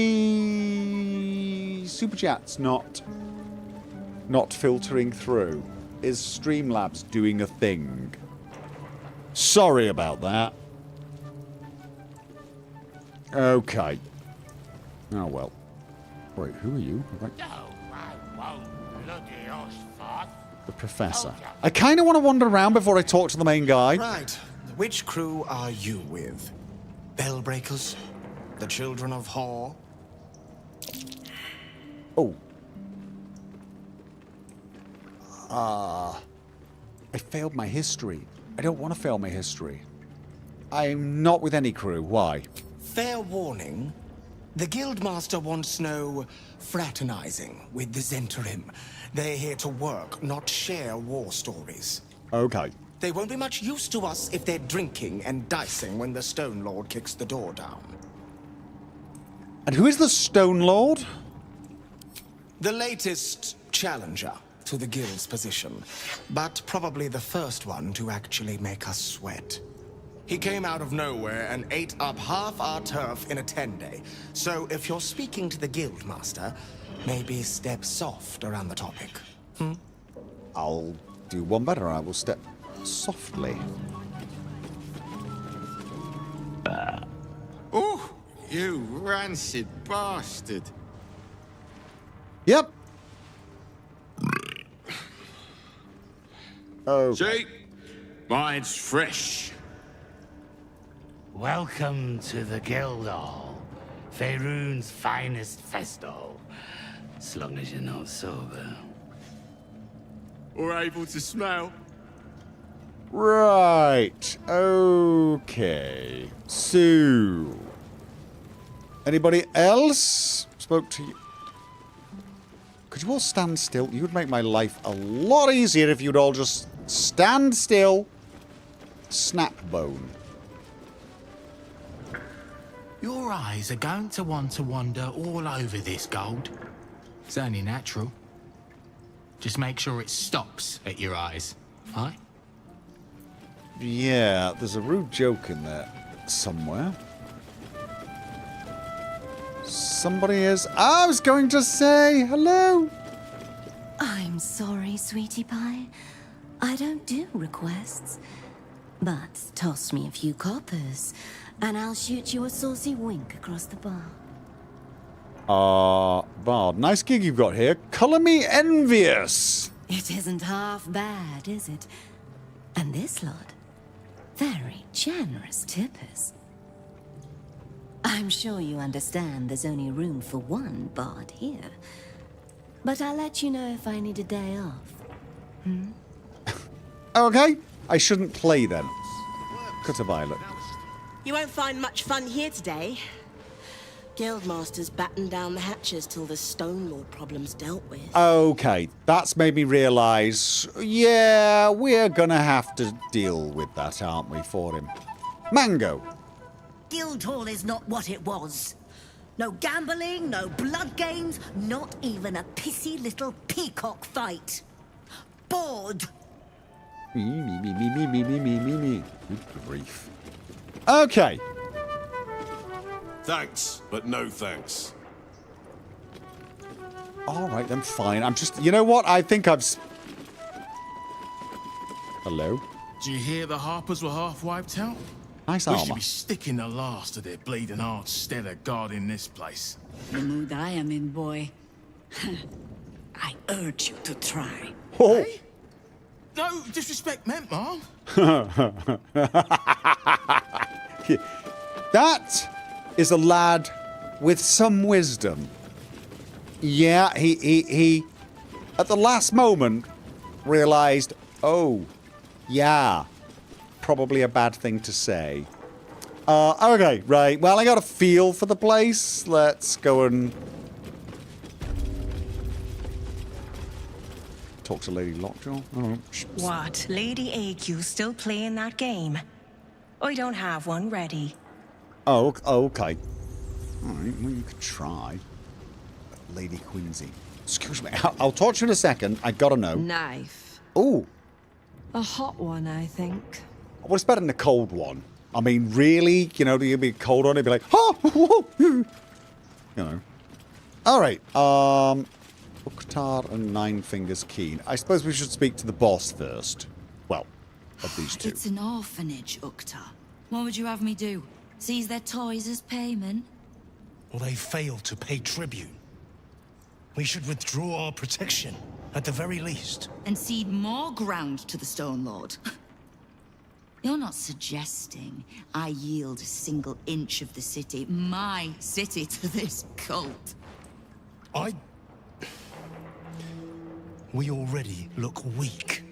super chats not filtering through? Is Streamlabs doing a thing? Sorry about that. Okay. Oh well. Wait, who are you? The Professor. I kind of want to wander around before I talk to the main guy. Right. Which crew are you with? Bellbreakers? The Children of Hor? Oh. I failed my history. I don't want to fail my history. I'm not with any crew. Why? Fair warning. The Guildmaster wants no fraternizing with the Zentarim. They're here to work, not share war stories. Okay. They won't be much use to us if they're drinking and dicing when the Stone Lord kicks the door down. And who is the Stone Lord? The latest challenger to the Guild's position, but probably the first one to actually make us sweat. He came out of nowhere and ate up half our turf in a 10-day. So if you're speaking to the Guildmaster, maybe step soft around the topic. I'll do one better. I will step softly. Oh, you rancid bastard. Yep. Oh. See? Mine's fresh. Welcome to the Guildhall, Faerun's finest festival. As long as you're not sober. Or able to smell. Right. Okay. So, anybody else spoke to you? Could you all stand still? You would make my life a lot easier if you'd all just stand still. Snap bone. Your eyes are going to want to wander all over this gold. It's only natural. Just make sure it stops at your eyes, right? Yeah, there's a rude joke in there somewhere. Somebody is... I was going to say hello. I'm sorry, sweetie pie. I don't do requests. But toss me a few coppers, and I'll shoot you a saucy wink across the bar. Bard, nice gig you've got here. Colour me envious. It isn't half bad, is it? And this lot, very generous tippers. I'm sure you understand there's only room for one bard here. But I'll let you know if I need a day off. Hmm? Okay. I shouldn't play then. Cut a violet. You won't find much fun here today. Guildmaster's battened down the hatches till the Stone Lord problem's dealt with. Okay, that's made me realise, yeah, we're gonna have to deal with that, aren't we, for him? Mango. Guildhall is not what it was. No gambling, no blood games, not even a pissy little peacock fight. Bored. Me. Good grief. Okay. Thanks, but no thanks. All right, then fine. I'm just... You know what? I think I've... Hello? Do you hear the Harpers were half wiped out? Nice We armor. should be sticking the last of their bleeding hearts stead of guarding this place. The mood I am in, boy. I urge you to try. Oh. Hey? No disrespect meant, Mom. That is a lad with some wisdom. Yeah, he at the last moment realised, oh, yeah, probably a bad thing to say. Okay, right. Well, I got a feel for the place. Let's go and talk to Lady Lockjaw. Oh, What? Lady AQ still playing that game? I don't have one ready. Oh, okay. All right, well, you could try. Lady Quincy. Excuse me. I'll talk to you in a second. I gotta know. Knife. Oh. A hot one, I think. Well, it's better than a cold one. I mean, really? You know, you'd be cold on it, be like, oh, you know. All right. Uktar and Nine Fingers Keene. I suppose we should speak to the boss first. Well, of these two. It's an orphanage, Uktar. What would you have me do? Seize their toys as payment? Well, they failed to pay tribute. We should withdraw our protection, at the very least. And cede more ground to the Stone Lord? You're not suggesting I yield a single inch of the city, my city, to this cult? We already look weak.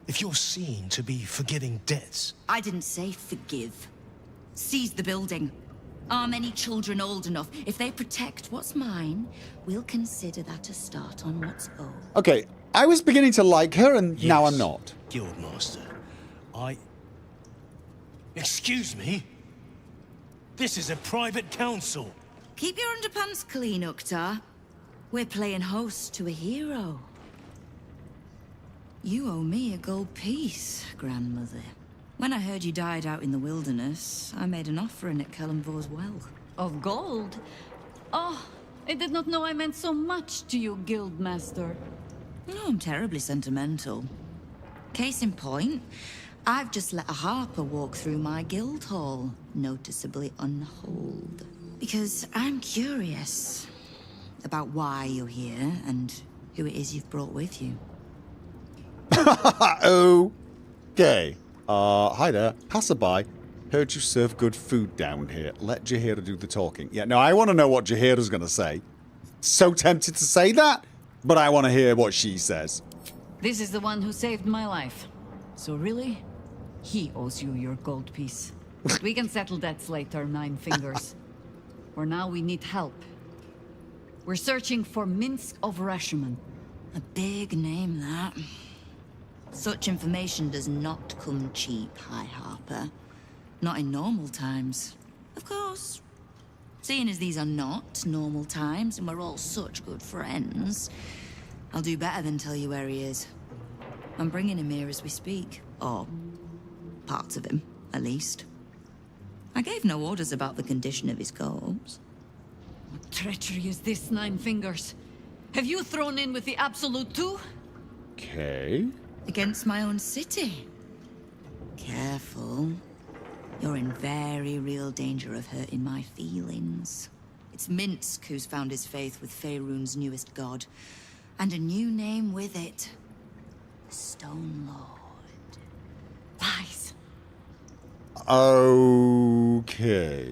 If you're seen to be forgiving debts... I didn't say forgive. Seize the building. Arm any children old enough. If they protect what's mine, we'll consider that a start on what's owed. Okay, I was beginning to like her, and now I'm not. Guildmaster, Excuse me? This is a private council. Keep your underpants clean, Uktar. We're playing host to a hero. You owe me a gold piece, grandmother. When I heard you died out in the wilderness, I made an offering at Kellenvor's well. Of gold? Oh, I did not know I meant so much to you, Guildmaster. No, I'm terribly sentimental. Case in point, I've just let a harper walk through my guild hall, noticeably unholed. Because I'm curious about why you're here and who it is you've brought with you. Okay. Hi there. Passerby. Heard you serve good food down here. Let Jaheira do the talking. Yeah, no, I want to know what Jaheira's going to say. So tempted to say that, but I want to hear what she says. This is the one who saved my life. So really, he owes you your gold piece. But we can settle debts later, Nine Fingers. For now, we need help. We're searching for Minsk of Rashomon. A big name, that. Such information does not come cheap, High Harper. Not in normal times. Of course. Seeing as these are not normal times and we're all such good friends, I'll do better than tell you where he is. I'm bringing him here as we speak. Or parts of him, at least. I gave no orders about the condition of his corpse. What treachery is this, Nine Fingers? Have you thrown in with the Absolute too? Okay. Against my own city. Careful. You're in very real danger of hurting my feelings. It's Minsk who's found his faith with Faerun's newest god. And a new name with it. Stone Lord. Lies. Okay.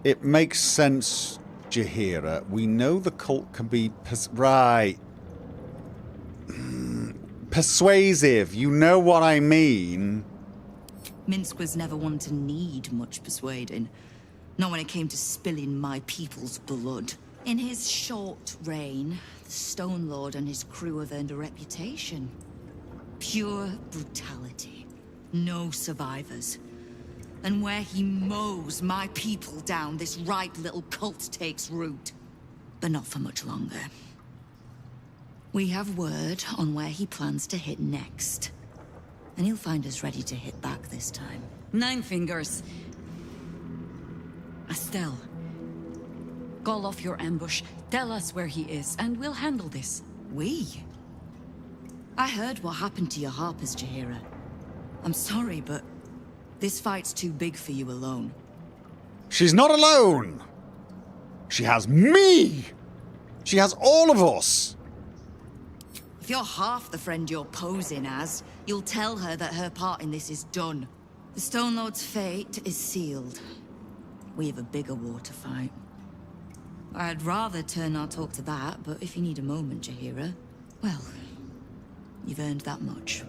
It makes sense, Jaheira. We know the cult can be... right. Persuasive. You know what I mean. Minsk was never one to need much persuading. Not when it came to spilling my people's blood. In his short reign, the Stone Lord and his crew have earned a reputation. Pure brutality. No survivors. And where he mows my people down, this right little cult takes root. But not for much longer. We have word on where he plans to hit next. And he'll find us ready to hit back this time. Nine Fingers. Estelle. Call off your ambush, tell us where he is, and we'll handle this. We? I heard what happened to your Harpers, Jaheira. I'm sorry, but this fight's too big for you alone. She's not alone! She has me! She has all of us! If you're half the friend you're posing as, you'll tell her that her part in this is done. The Stone Lord's fate is sealed. We have a bigger war to fight. I'd rather turn our talk to that, but if you need a moment, Jaheira, well, you've earned that much.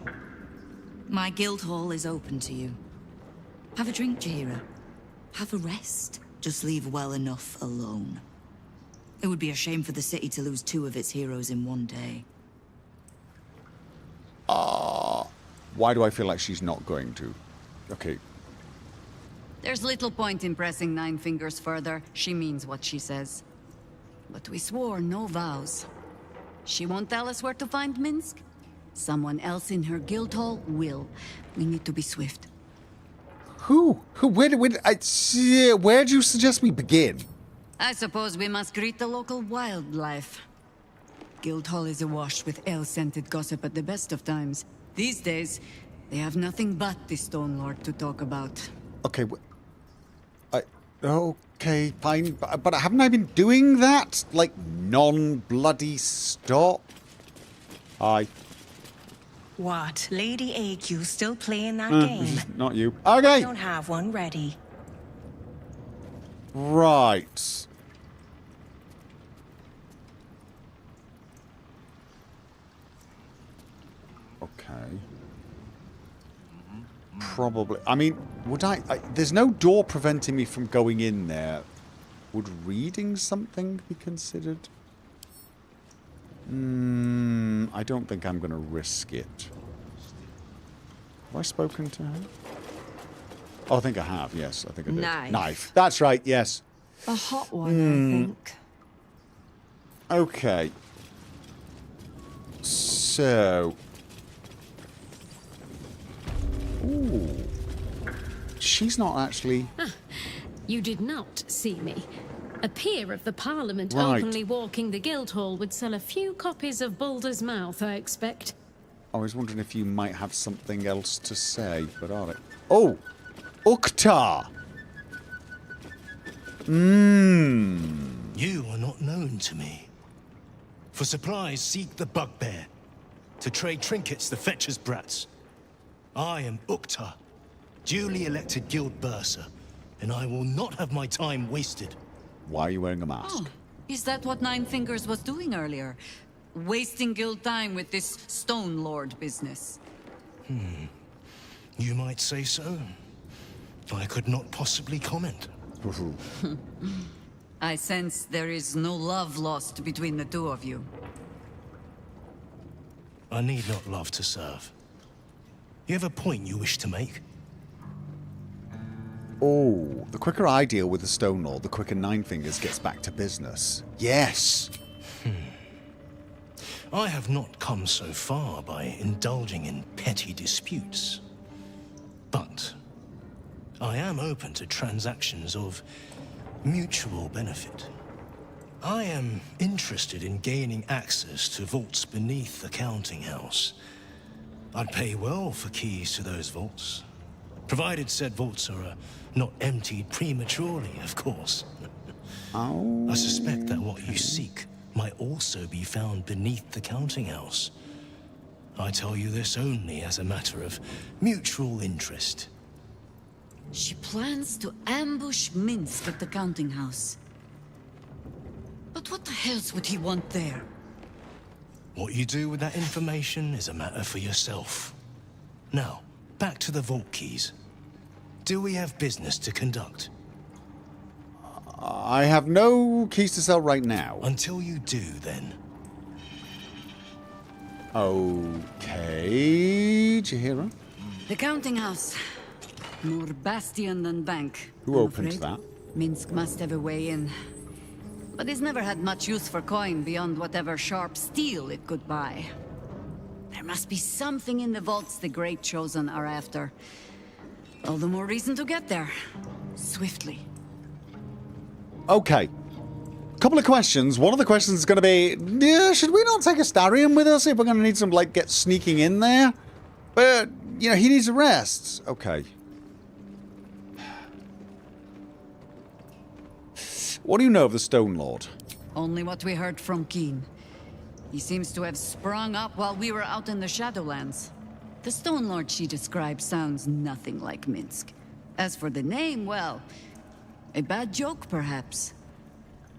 My guild hall is open to you. Have a drink, Jaheira. Have a rest. Just leave well enough alone. It would be a shame for the city to lose 2 of its heroes in one day. Why do I feel like she's not going to? Okay. There's little point in pressing Nine Fingers further. She means what she says. But we swore no vows. She won't tell us where to find Minsk. Someone else in her guild hall will. We need to be swift. Who? Where do you suggest we begin? I suppose we must greet the local wildlife. Guildhall is awash with ale-scented gossip at the best of times. These days, they have nothing but the Stone Lord to talk about. Okay, okay, fine, but haven't I been doing that? Like, non-bloody stop? What? Lady AQ still playing that game? Not you. Okay! I don't have one ready. Right. Okay. Probably. I mean, would I there's no door preventing me from going in there. Would reading something be considered? I don't think I'm going to risk it. Have I spoken to her? Oh, I think I have. Yes, I think I did. Knife. That's right. Yes. A hot one, I think. Okay. So. Ooh. She's not actually... You did not see me. A peer of the Parliament Right. openly walking the Guildhall would sell a few copies of Baldur's Mouth, I expect. I was wondering if you might have something else to say, but all right. Oh! Uktar! You are not known to me. For supplies, seek the bugbear. To trade trinkets, the fetcher's brats. I am Uktar, duly elected guild bursar, and I will not have my time wasted. Why are you wearing a mask? Oh, is that what Nine Fingers was doing earlier? Wasting guild time with this Stone Lord business? You might say so. I could not possibly comment. I sense there is no love lost between the two of you. I need not love to serve. You have a point you wish to make? Oh, the quicker I deal with the Stone Lord, the quicker Nine Fingers gets back to business. Yes! I have not come so far by indulging in petty disputes. But I am open to transactions of mutual benefit. I am interested in gaining access to vaults beneath the counting house. I'd pay well for keys to those vaults, provided said vaults are not emptied prematurely, of course. I suspect that what you seek might also be found beneath the counting house. I tell you this only as a matter of mutual interest. She plans to ambush Minsk at the counting house. But what the hells would he want there? What you do with that information is a matter for yourself. Now, back to the vault keys. Do we have business to conduct? I have no keys to sell right now. Until you do, then. Okay, Jahira. The counting house. More bastion than bank. Who I'm opened afraid. that? Minsk must have a way in. But he's never had much use for coin beyond whatever sharp steel it could buy. There must be something in the vaults the Great Chosen are after. All the more reason to get there. Swiftly. Okay. Couple of questions. One of the questions is going to be, yeah, should we not take Astarion with us if we're going to need some, like, get sneaking in there? But, you know, he needs a rest. Okay. What do you know of the Stone Lord? Only what we heard from Keene. He seems to have sprung up while we were out in the Shadowlands. The Stone Lord she described sounds nothing like Minsk. As for the name, well, a bad joke, perhaps.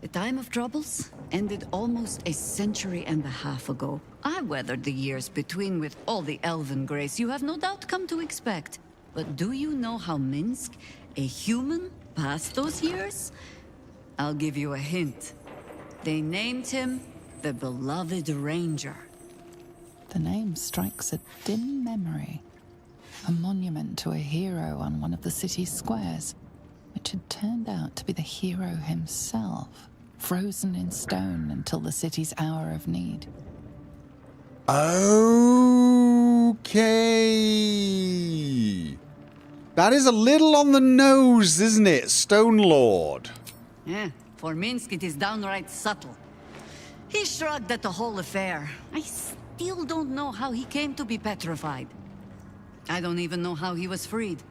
The time of troubles ended almost a century and a half ago. I weathered the years between with all the elven grace you have no doubt come to expect. But do you know how Minsk, a human, passed those years? I'll give you a hint. They named him the Beloved Ranger. The name strikes a dim memory. A monument to a hero on one of the city's squares, which had turned out to be the hero himself, frozen in stone until the city's hour of need. Okay. That is a little on the nose, isn't it, Stone Lord? Yeah, for Minsk it is downright subtle. He shrugged at the whole affair. I still don't know how he came to be petrified. I don't even know how he was freed.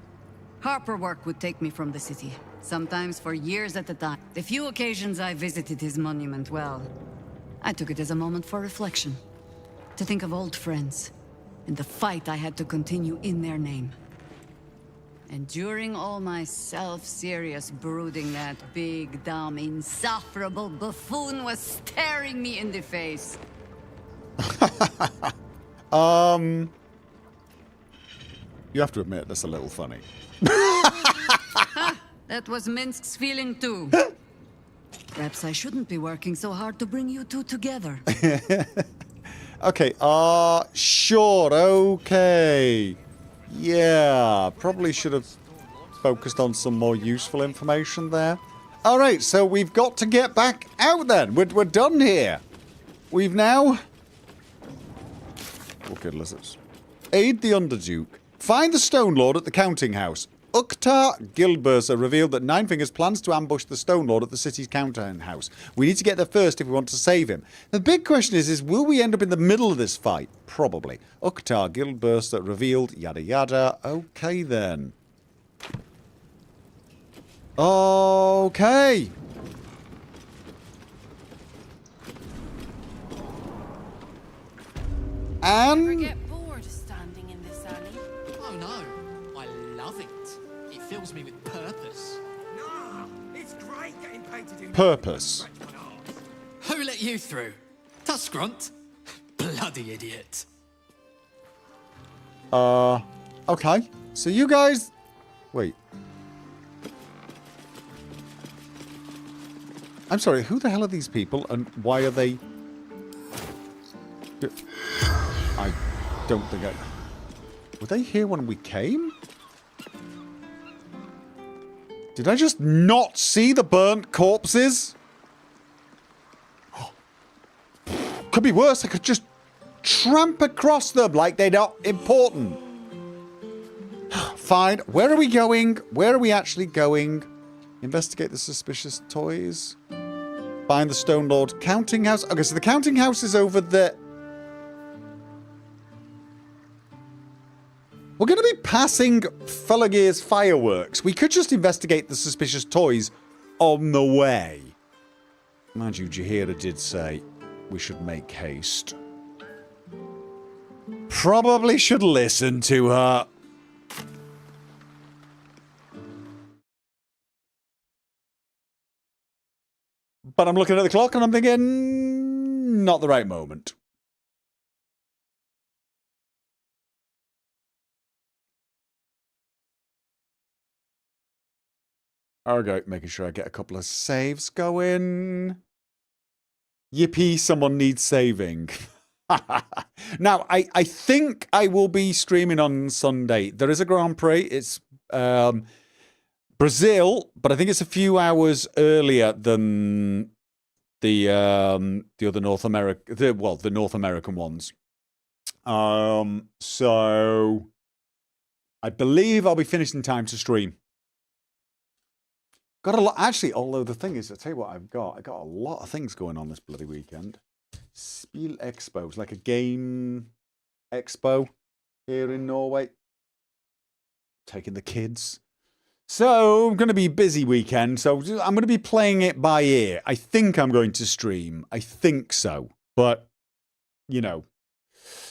Harper work would take me from the city, sometimes for years at a time. The few occasions I visited his monument, well, I took it as a moment for reflection. To think of old friends, and the fight I had to continue in their name. And during all my self-serious brooding, that big, dumb, insufferable buffoon was staring me in the face. You have to admit, that's a little funny. That was Minsk's feeling too. Perhaps I shouldn't be working so hard to bring you two together. Okay, sure, okay. Yeah, probably should have focused on some more useful information there. Alright, so we've got to get back out then. We're done here. We've now... Okay, lizards. Aid the Underduke. Find the Stone Lord at the counting house. Uktar Gilbersa revealed that Ninefingers plans to ambush the Stone Lord at the city's counting house. We need to get there first if we want to save him. The big question is will we end up in the middle of this fight? Probably. Uktar Gilbersa revealed, yada yada. Okay then. Okay. And... Get bored standing in this alley? Oh no, I love it. It fills me with purpose. Nah, it's great getting painted in Purpose. Who let you through? Tuskrunt? Bloody idiot. Okay. So you guys... Wait. I'm sorry, who the hell are these people and why are they... I don't think I... Were they here when we came? Did I just not see the burnt corpses? Could be worse. I could just tramp across them like they're not important. Fine. Where are we going? Where are we actually going? Investigate the suspicious toys. Find the Stone Lord counting house. Okay, so the counting house is over there. We're going to be passing Felagir's fireworks. We could just investigate the suspicious toys on the way. Mind you, Jahira did say we should make haste. Probably should listen to her. But I'm looking at the clock and I'm thinking, not the right moment. Okay, making sure I get a couple of saves going. Yippee, someone needs saving. Now, I think I will be streaming on Sunday. There is a Grand Prix. It's Brazil, but I think it's a few hours earlier than the other North America, the North American ones. So I believe I'll be finished in time to stream. Got a lot, actually, although the thing is, I'll tell you what I got a lot of things going on this bloody weekend. Spiel Expo, it's like a game expo here in Norway. Taking the kids. So, I'm going to be busy weekend, so I'm going to be playing it by ear. I think I'm going to stream. I think so. But, you know,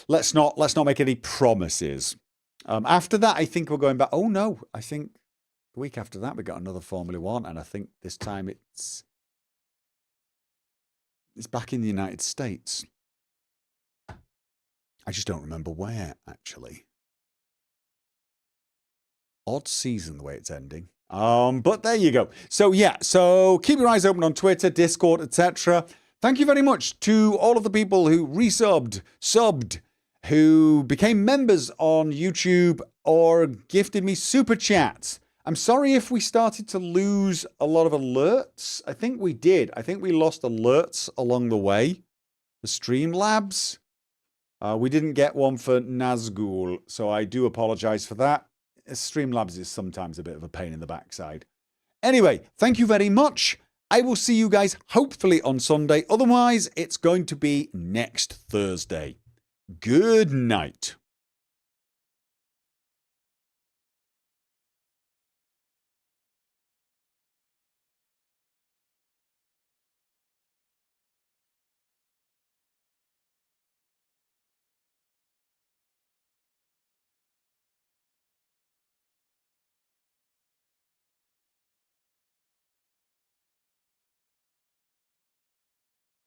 let's not make any promises. After that, I think we're going back. Oh, no, I think the week after that, we got another Formula One, and I think this time it's back in the United States. I just don't remember where, actually. Odd season, the way it's ending. But there you go. So, yeah, so keep your eyes open on Twitter, Discord, etc. Thank you very much to all of the people who resubbed, subbed, who became members on YouTube or gifted me super chats. I'm sorry if we started to lose a lot of alerts. I think we did. I think we lost alerts along the way. The Streamlabs. We didn't get one for Nazgul, so I do apologize for that. Streamlabs is sometimes a bit of a pain in the backside. Anyway, thank you very much. I will see you guys hopefully on Sunday. Otherwise, it's going to be next Thursday. Good night.